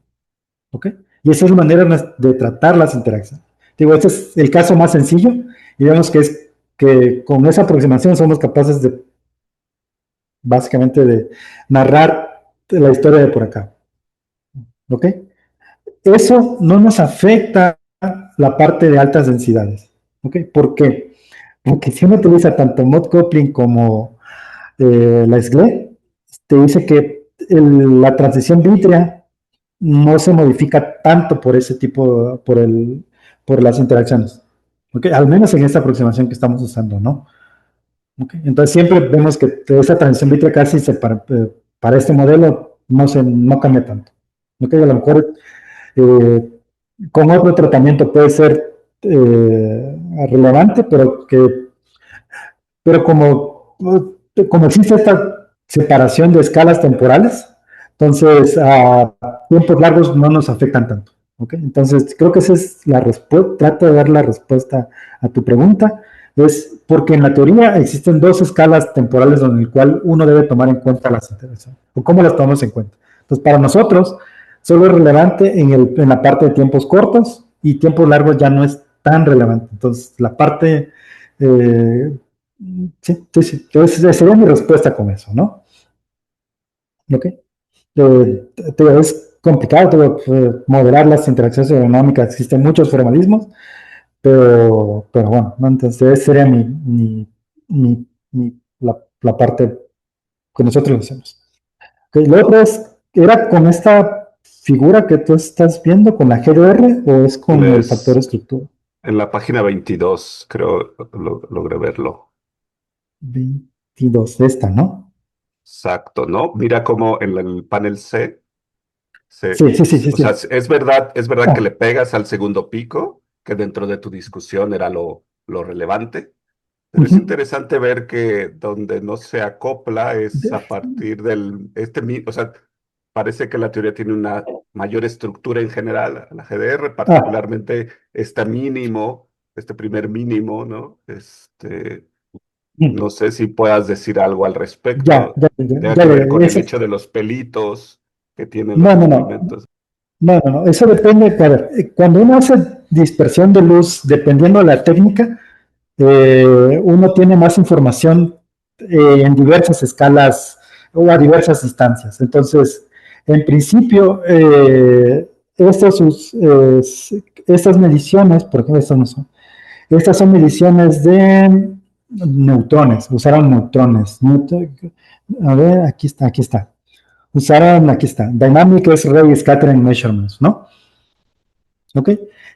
Speaker 1: ¿ok? Y esa es la manera de tratar las interacciones. Digo, este es el caso más sencillo y vemos que con esa aproximación somos capaces de, básicamente, de narrar la historia de por acá, ¿ok? Eso no nos afecta la parte de altas densidades. ¿Ok? ¿Por qué? Porque si uno utiliza tanto mod coupling como la SGLE, te dice que la transición vítrea no se modifica tanto por ese tipo, por las interacciones. ¿ok? Al menos en esta aproximación que estamos usando, ¿no? ¿Ok? Entonces siempre vemos que esa transición vítrea casi para este modelo no cambia tanto. ¿Ok? A lo mejor eh, con otro tratamiento puede ser relevante, pero como existe esta separación de escalas temporales, entonces a tiempos largos no nos afectan tanto. ¿Ok? Entonces creo que esa es la respuesta, trato de dar la respuesta a tu pregunta, es porque en la teoría existen dos escalas temporales en el cual uno debe tomar en cuenta las interacciones, o cómo las tomamos en cuenta. Entonces para nosotros solo es relevante en la parte de tiempos cortos y tiempos largos ya no es tan relevante. Entonces la parte eh, sí, sí, sí. Entonces, esa sería mi respuesta con eso, ¿no? ¿Ok? Es complicado modelar las interacciones económicas, existen muchos formalismos, pero bueno, ¿no? Entonces, esa sería la parte que nosotros hacemos. Ok, lo otro era con esta figura que tú estás viendo, con la GDR, o es con el factor
Speaker 4: Es
Speaker 1: estructura.
Speaker 4: en la página 22, creo, logré verlo.
Speaker 1: 22, esta, ¿no?
Speaker 4: Exacto, ¿no? Mira cómo en el panel C,
Speaker 1: Sí, sí, sí, sí,
Speaker 4: o sea,
Speaker 1: sí.
Speaker 4: es verdad que
Speaker 1: Ah,
Speaker 4: le pegas al segundo pico, que dentro de tu discusión era lo relevante, pero es
Speaker 1: ujú.
Speaker 4: interesante ver que donde no se acopla es
Speaker 1: De-
Speaker 4: a partir o sea, parece que la teoría tiene una mayor estructura en general, la GDR,
Speaker 1: ah,
Speaker 4: particularmente este primer mínimo, ¿no?
Speaker 1: mm.
Speaker 4: No sé si puedas decir algo al
Speaker 1: Ya,
Speaker 4: respecto.
Speaker 1: ya, ya,
Speaker 4: Tenga
Speaker 1: ya,
Speaker 4: que ver con
Speaker 1: ya,
Speaker 4: el
Speaker 1: eso,
Speaker 4: hecho de los pelitos que tienen los
Speaker 1: no, no, no,
Speaker 4: experimentos.
Speaker 1: no, eso depende, a ver, cuando uno hace dispersión de luz, dependiendo de la técnica, uno tiene más información en diversas escalas o a diversas distancias. Entonces, en principio, estas mediciones, por ejemplo, estas no son, estas son mediciones de neutrones, usaron neutrones. A ver, aquí está. Usaron, aquí está, Dynamic S-Ray Scattering Measurements, ¿no? ¿Ok?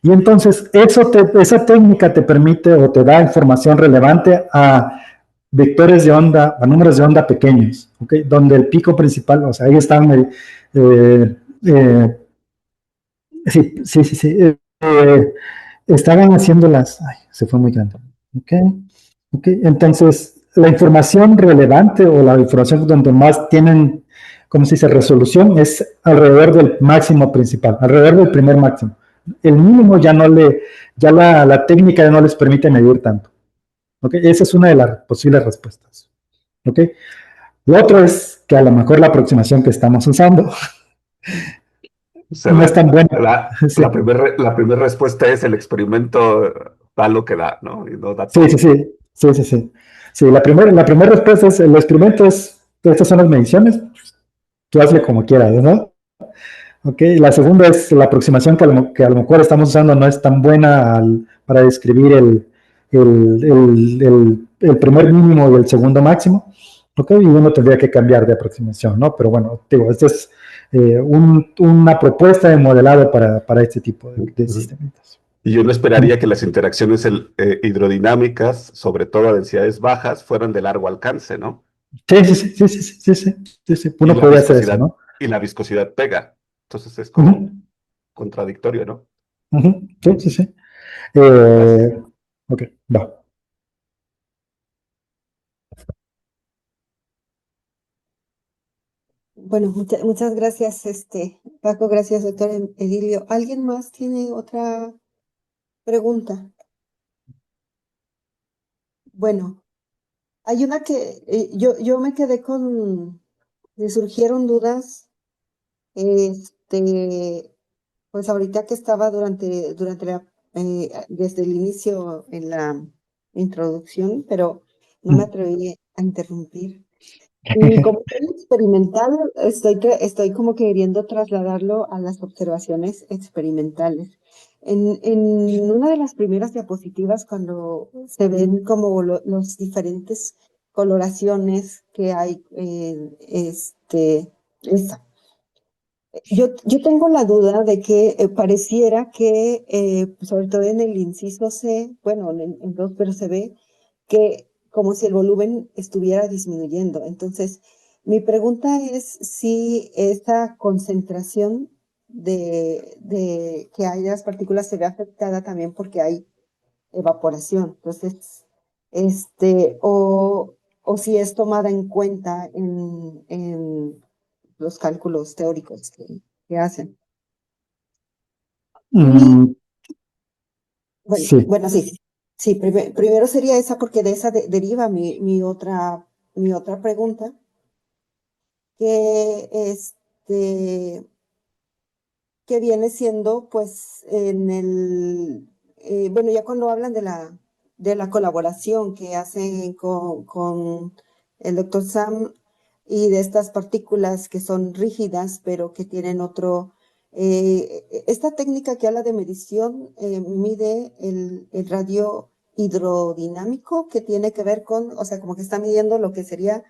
Speaker 1: Y entonces esa técnica te permite o te da información relevante a vectores de onda, a números de onda pequeños, ¿ok? Donde el pico principal, o sea, ahí están, eh, sí, sí, sí, sí, estaban haciendo ay, se fue muy grande, ¿ok? ¿Ok? Entonces, la información relevante o la información donde más tienen, ¿cómo se dice?, resolución es alrededor del máximo principal, alrededor del primer máximo. El mínimo ya la técnica ya no les permite medir tanto. ¿Ok? Esa es una de las posibles respuestas. ¿Ok? Lo otro es que a lo mejor la aproximación que estamos usando
Speaker 4: O sea,
Speaker 1: no es tan buena. Sí,
Speaker 4: la primera respuesta es el experimento da lo que da, ¿no? Y no da
Speaker 1: sí, sí,
Speaker 4: todo.
Speaker 1: sí, sí, sí, sí. Sí, la primera respuesta es, el experimento estas son las mediciones, tú hazle como quieras, ¿no? Ok, la segunda es la aproximación que a lo mejor estamos usando no es tan buena para describir el primer mínimo y el segundo máximo. Ok, y uno tendría que cambiar de aproximación, ¿no? Pero bueno, digo, esta es una propuesta de modelado para este tipo de
Speaker 4: Ujú.
Speaker 1: sistemas.
Speaker 4: Y yo no esperaría que las interacciones hidrodinámicas, sobre todo a densidades bajas, fueran de largo alcance, ¿no?
Speaker 1: Sí, sí, sí, sí, sí, sí, sí, sí, sí,
Speaker 4: Y
Speaker 1: uno podría hacer eso, ¿no?
Speaker 4: la viscosidad pega. Entonces es
Speaker 1: Ujú,
Speaker 4: como contradictorio, ¿no?
Speaker 1: ujú, sí, sí, sí.
Speaker 4: Gracias.
Speaker 1: Eh, ok, va.
Speaker 3: Bueno, muchas gracias, Paco, gracias, doctor Edilio. ¿Alguien más tiene otra pregunta? Bueno, hay una que yo me quedé me surgieron dudas, este, pues ahorita que estaba desde el inicio en la introducción, pero no me atreví a interrumpir. Y como soy experimental, estoy como queriendo trasladarlo a las observaciones experimentales. En una de las primeras diapositivas, cuando se ven como los diferentes coloraciones que hay, esta. Yo tengo la duda de que pareciera que, sobre todo en el inciso C, bueno, en 2, pero se ve que como si el volumen estuviera disminuyendo. Entonces, mi pregunta es si esta concentración de que hay las partículas se ve afectada también porque hay evaporación. Entonces, o si es tomada en cuenta en los cálculos teóricos que hacen. Y
Speaker 1: Mm,
Speaker 3: bueno,
Speaker 1: sí.
Speaker 3: bueno, sí, sí, primero sería esa porque de esa deriva mi otra pregunta, que que viene siendo pues bueno, ya cuando hablan de la colaboración que hacen con el doctor Sam y de estas partículas que son rígidas, pero que tienen esta técnica que habla de medición mide el radio hidrodinámico que tiene que ver con, o sea, como que está midiendo lo que sería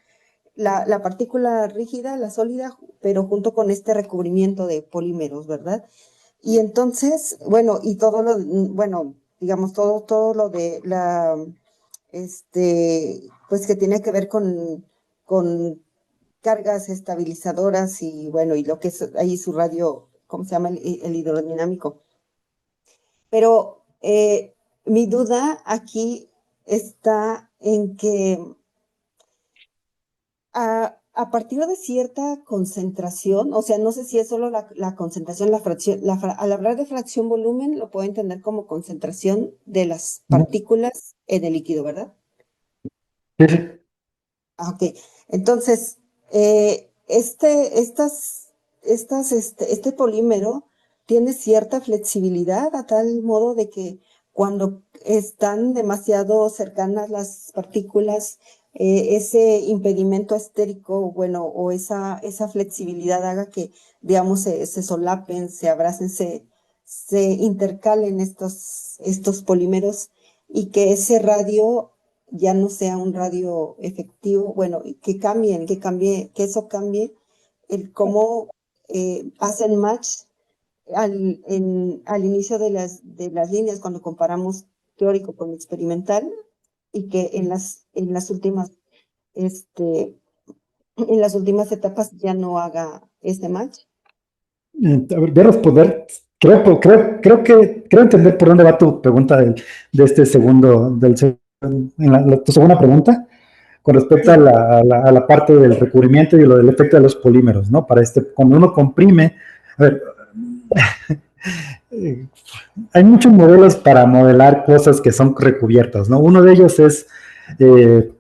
Speaker 3: la partícula rígida, la sólida, pero junto con este recubrimiento de polímeros, ¿verdad? Y entonces, bueno, y bueno, digamos, todo lo de pues que tiene que ver con cargas estabilizadoras y bueno, y lo que es ahí su radio, ¿cómo se llama? El hidrodinámico. Pero mi duda aquí está en que a partir de cierta concentración, o sea, no sé si es solo la concentración, la fracción, al hablar de fracción volumen, lo puedo entender como concentración de las partículas en el líquido, ¿verdad?
Speaker 1: Sí, sí.
Speaker 3: Ok. Entonces, este polímero tiene cierta flexibilidad a tal modo de que cuando están demasiado cercanas las partículas, ese impedimento estérico, bueno, o esa flexibilidad haga que, digamos, se solapen, se abracen, se intercalen estos polímeros y que ese radio ya no sea un radio efectivo, bueno, que eso cambie el cómo hacen match al inicio de las líneas cuando comparamos teórico con experimental y que en las en las últimas etapas ya no haga ese match.
Speaker 1: A ver, voy a responder. Creo entender por dónde va tu pregunta de este segundo, tu segunda pregunta, con respecto a
Speaker 3: Sí,
Speaker 1: a la parte del recubrimiento y lo del efecto de los polímeros, ¿no? Cuando uno comprime, a ver, eh, hay muchos modelos para modelar cosas que son recubiertas, ¿no? Uno de ellos eh,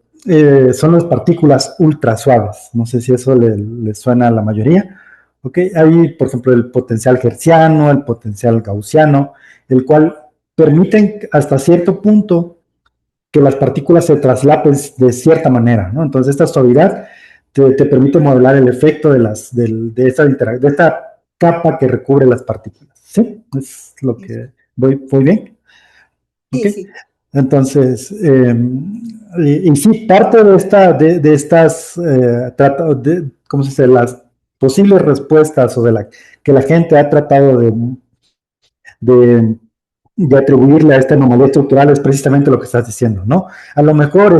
Speaker 1: son las partículas ultra suaves. No sé si eso le suena a la mayoría. ¿Okay? Hay, por ejemplo, el potencial hertziano, el potencial gaussiano, el cual permiten hasta cierto punto que las partículas se traslapen de cierta manera, ¿no? Entonces, esta suavidad te permite modelar el efecto de esta capa que recubre las partículas. ¿Sí? Es lo que voy bien. ¿Ok?
Speaker 3: sí, sí.
Speaker 1: Entonces, y sí, parte de estas, ¿cómo se dice? Las posibles respuestas o que la gente ha tratado de, de atribuirle a esta anomalía estructural es precisamente lo que estás diciendo, ¿no? A lo mejor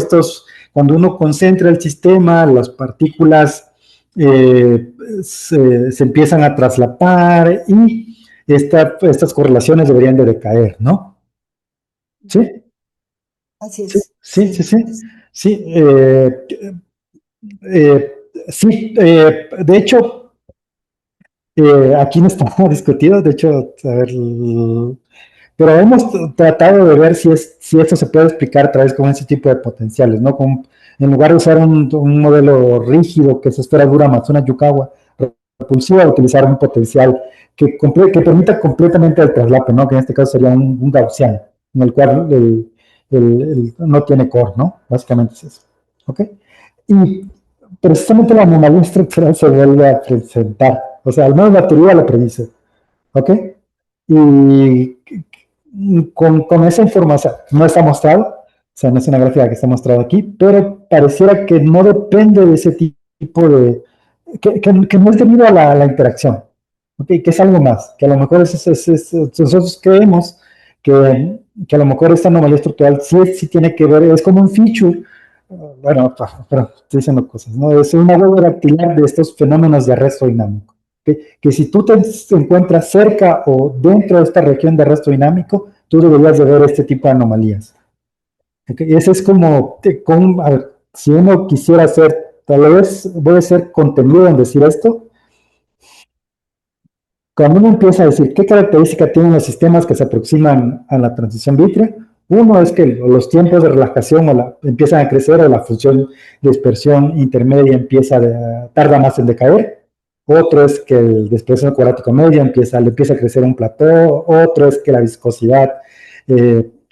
Speaker 1: cuando uno concentra el sistema, las partículas se empiezan a traslapar y estas correlaciones deberían de decaer, ¿no? Sí,
Speaker 3: Así
Speaker 1: sí,
Speaker 3: es,
Speaker 1: sí, sí,
Speaker 3: sí.
Speaker 1: sí, sí, sí, de hecho, aquí no está discutido, de hecho, a ver, pero hemos tratado de ver si esto se puede explicar a través con ese tipo de potenciales, ¿no? En lugar de usar un modelo rígido, que es esfera dura más una Yukawa repulsiva, utilizar un potencial que permita completamente el traslape, ¿no? Que en este caso sería un gaussiano, en el cual no tiene core, ¿no? Básicamente es eso. ¿Ok? Y precisamente la anomalía estructural se vuelve a presentar. O sea, al menos la teoría lo predice. ¿Ok? Y con esa información, no está mostrado, o sea, no es una gráfica que está mostrada aquí, pero pareciera que no depende de ese tipo que no es debido a la interacción. ¿ok? Que es algo más, que a lo mejor nosotros creemos que a lo mejor esta anomalía estructural sí tiene que ver, es como un feature, bueno, pero estoy diciendo cosas, ¿no? Es una huella dactilar de estos fenómenos de arresto dinámico. Que si tú te encuentras cerca o dentro de esta región de arresto dinámico, tú deberías de ver este tipo de anomalías. ¿Okay? Ese es como, a ver, si uno quisiera hacer, tal vez voy a ser contenido en decir esto, cuando uno empieza a decir qué característica tienen los sistemas que se aproximan a la transición vítrea, uno es que los tiempos de relajación empiezan a crecer o la función de dispersión intermedia tarda más en decaer. Otro es que el dispersión cuadrático medio le empieza a crecer un plató. Otro es que la viscosidad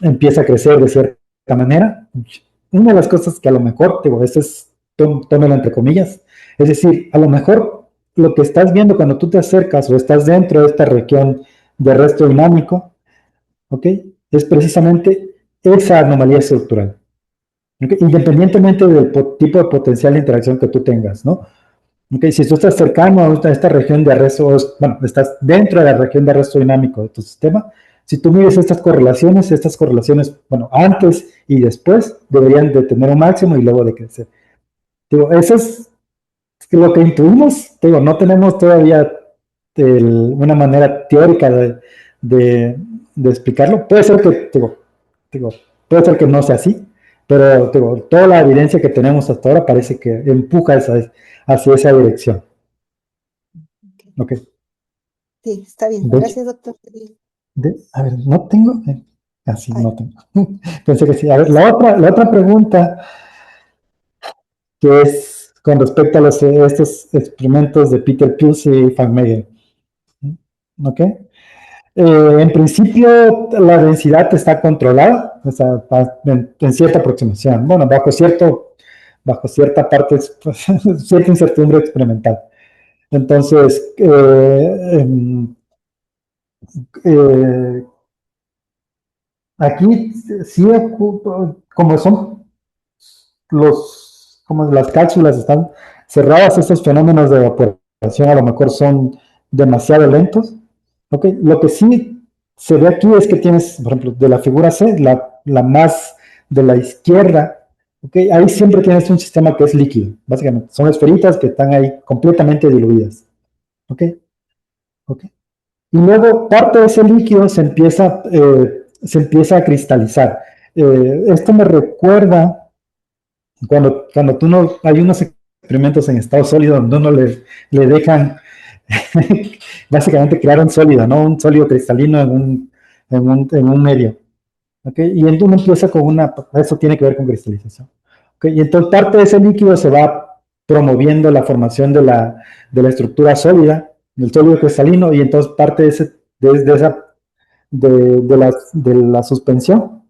Speaker 1: empieza a crecer de cierta manera. Una de las cosas que a lo mejor, digo, esto es, tómelo entre comillas, es decir, a lo mejor lo que estás viendo cuando tú te acercas o estás dentro de esta región de arresto dinámico, ¿ok? Es precisamente esa anomalía estructural, ¿ok? Independientemente del tipo de potencial de interacción que tú tengas, ¿no? ¿Ok? Si tú estás cercano a esta región de arresto, bueno, estás dentro de la región de arresto dinámico de tu sistema, si tú mides estas correlaciones, bueno, antes y después deberían de tener un máximo y luego de crecer. Digo, eso es lo que intuimos, digo, no tenemos todavía una manera teórica de, de explicarlo. Puede ser que, digo, puede ser que no sea así, pero digo, toda la evidencia que tenemos hasta ahora parece que empuja hacia esa dirección.
Speaker 3: Ok.
Speaker 1: Ok.
Speaker 3: Sí, está bien.
Speaker 1: De hecho,
Speaker 3: Gracias, doctor. Sí.
Speaker 1: a ver, no tengo, así
Speaker 3: Ay,
Speaker 1: no tengo. Pensé que sí. A ver,
Speaker 3: es-
Speaker 1: la otra pregunta que es con respecto a estos experimentos de Peter Pills y Frank Meyer. ¿Ok? En principio, la densidad está controlada, o sea, en cierta aproximación, bueno, bajo cierta parte, cierta incertidumbre experimental. Entonces, eh, aquí sí, como son como las cápsulas están cerradas, estos fenómenos de evaporación a lo mejor son demasiado lentos. ¿Okay? Lo que sí se ve aquí es que tienes, por ejemplo, de la figura C, la más de la izquierda, ¿okay? Ahí siempre tienes un sistema que es líquido, básicamente. Son esferitas que están ahí completamente diluidas. ¿Okay? ¿Okay? Y luego parte de ese líquido se empieza a cristalizar. Esto me recuerda cuando tú no, hay unos experimentos en estado sólido donde uno le dejan básicamente crear un sólido, ¿no? Un sólido cristalino en un medio. ¿Okay? Y entonces uno empieza eso tiene que ver con cristalización. ¿Okay? Y entonces parte de ese líquido se va promoviendo la formación de la estructura sólida, del sólido cristalino, y entonces parte de la suspensión,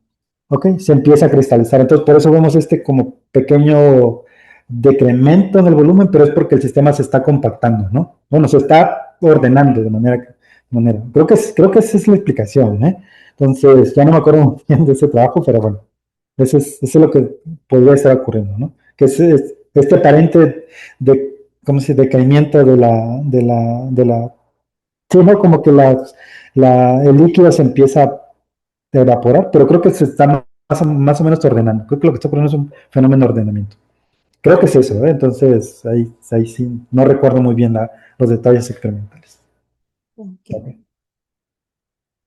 Speaker 1: ¿ok? Se empieza a cristalizar. Entonces, por eso vemos este como pequeño decremento en el volumen, pero es porque el sistema se está compactando, ¿no? Bueno, se está ordenando de manera. Creo que esa es la explicación, ¿eh? Entonces, ya no me acuerdo muy bien de ese trabajo, pero bueno, eso es lo que podría estar ocurriendo, ¿no? Que es este aparente ¿cómo se dice? Decaimiento sí, ¿no? Como que el líquido se empieza a evaporar, pero creo que se está más o menos ordenando. Creo que lo que está ocurriendo es un fenómeno de ordenamiento. Creo que es eso, ¿eh? Entonces, ahí sí, no recuerdo muy bien los detalles experimentales.
Speaker 3: ok.
Speaker 1: Ok.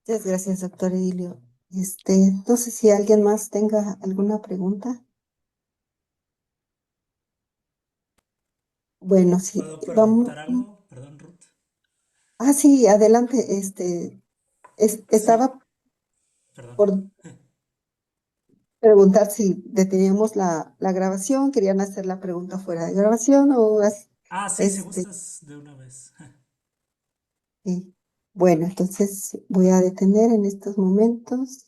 Speaker 3: Muchas gracias, doctor Edilio. No sé si alguien más tenga alguna pregunta. Bueno, sí,
Speaker 2: ¿Puedo
Speaker 3: vamos.
Speaker 2: preguntar algo? Perdón, Ruth.
Speaker 3: Ah, sí, adelante.
Speaker 2: Sí,
Speaker 3: Estaba
Speaker 2: perdón.
Speaker 3: por preguntar si deteníamos la grabación, querían hacer la pregunta fuera de grabación o
Speaker 2: Ah, sí, si
Speaker 3: este,
Speaker 2: gustas de una vez.
Speaker 3: sí. Bueno, entonces voy a detener en estos momentos.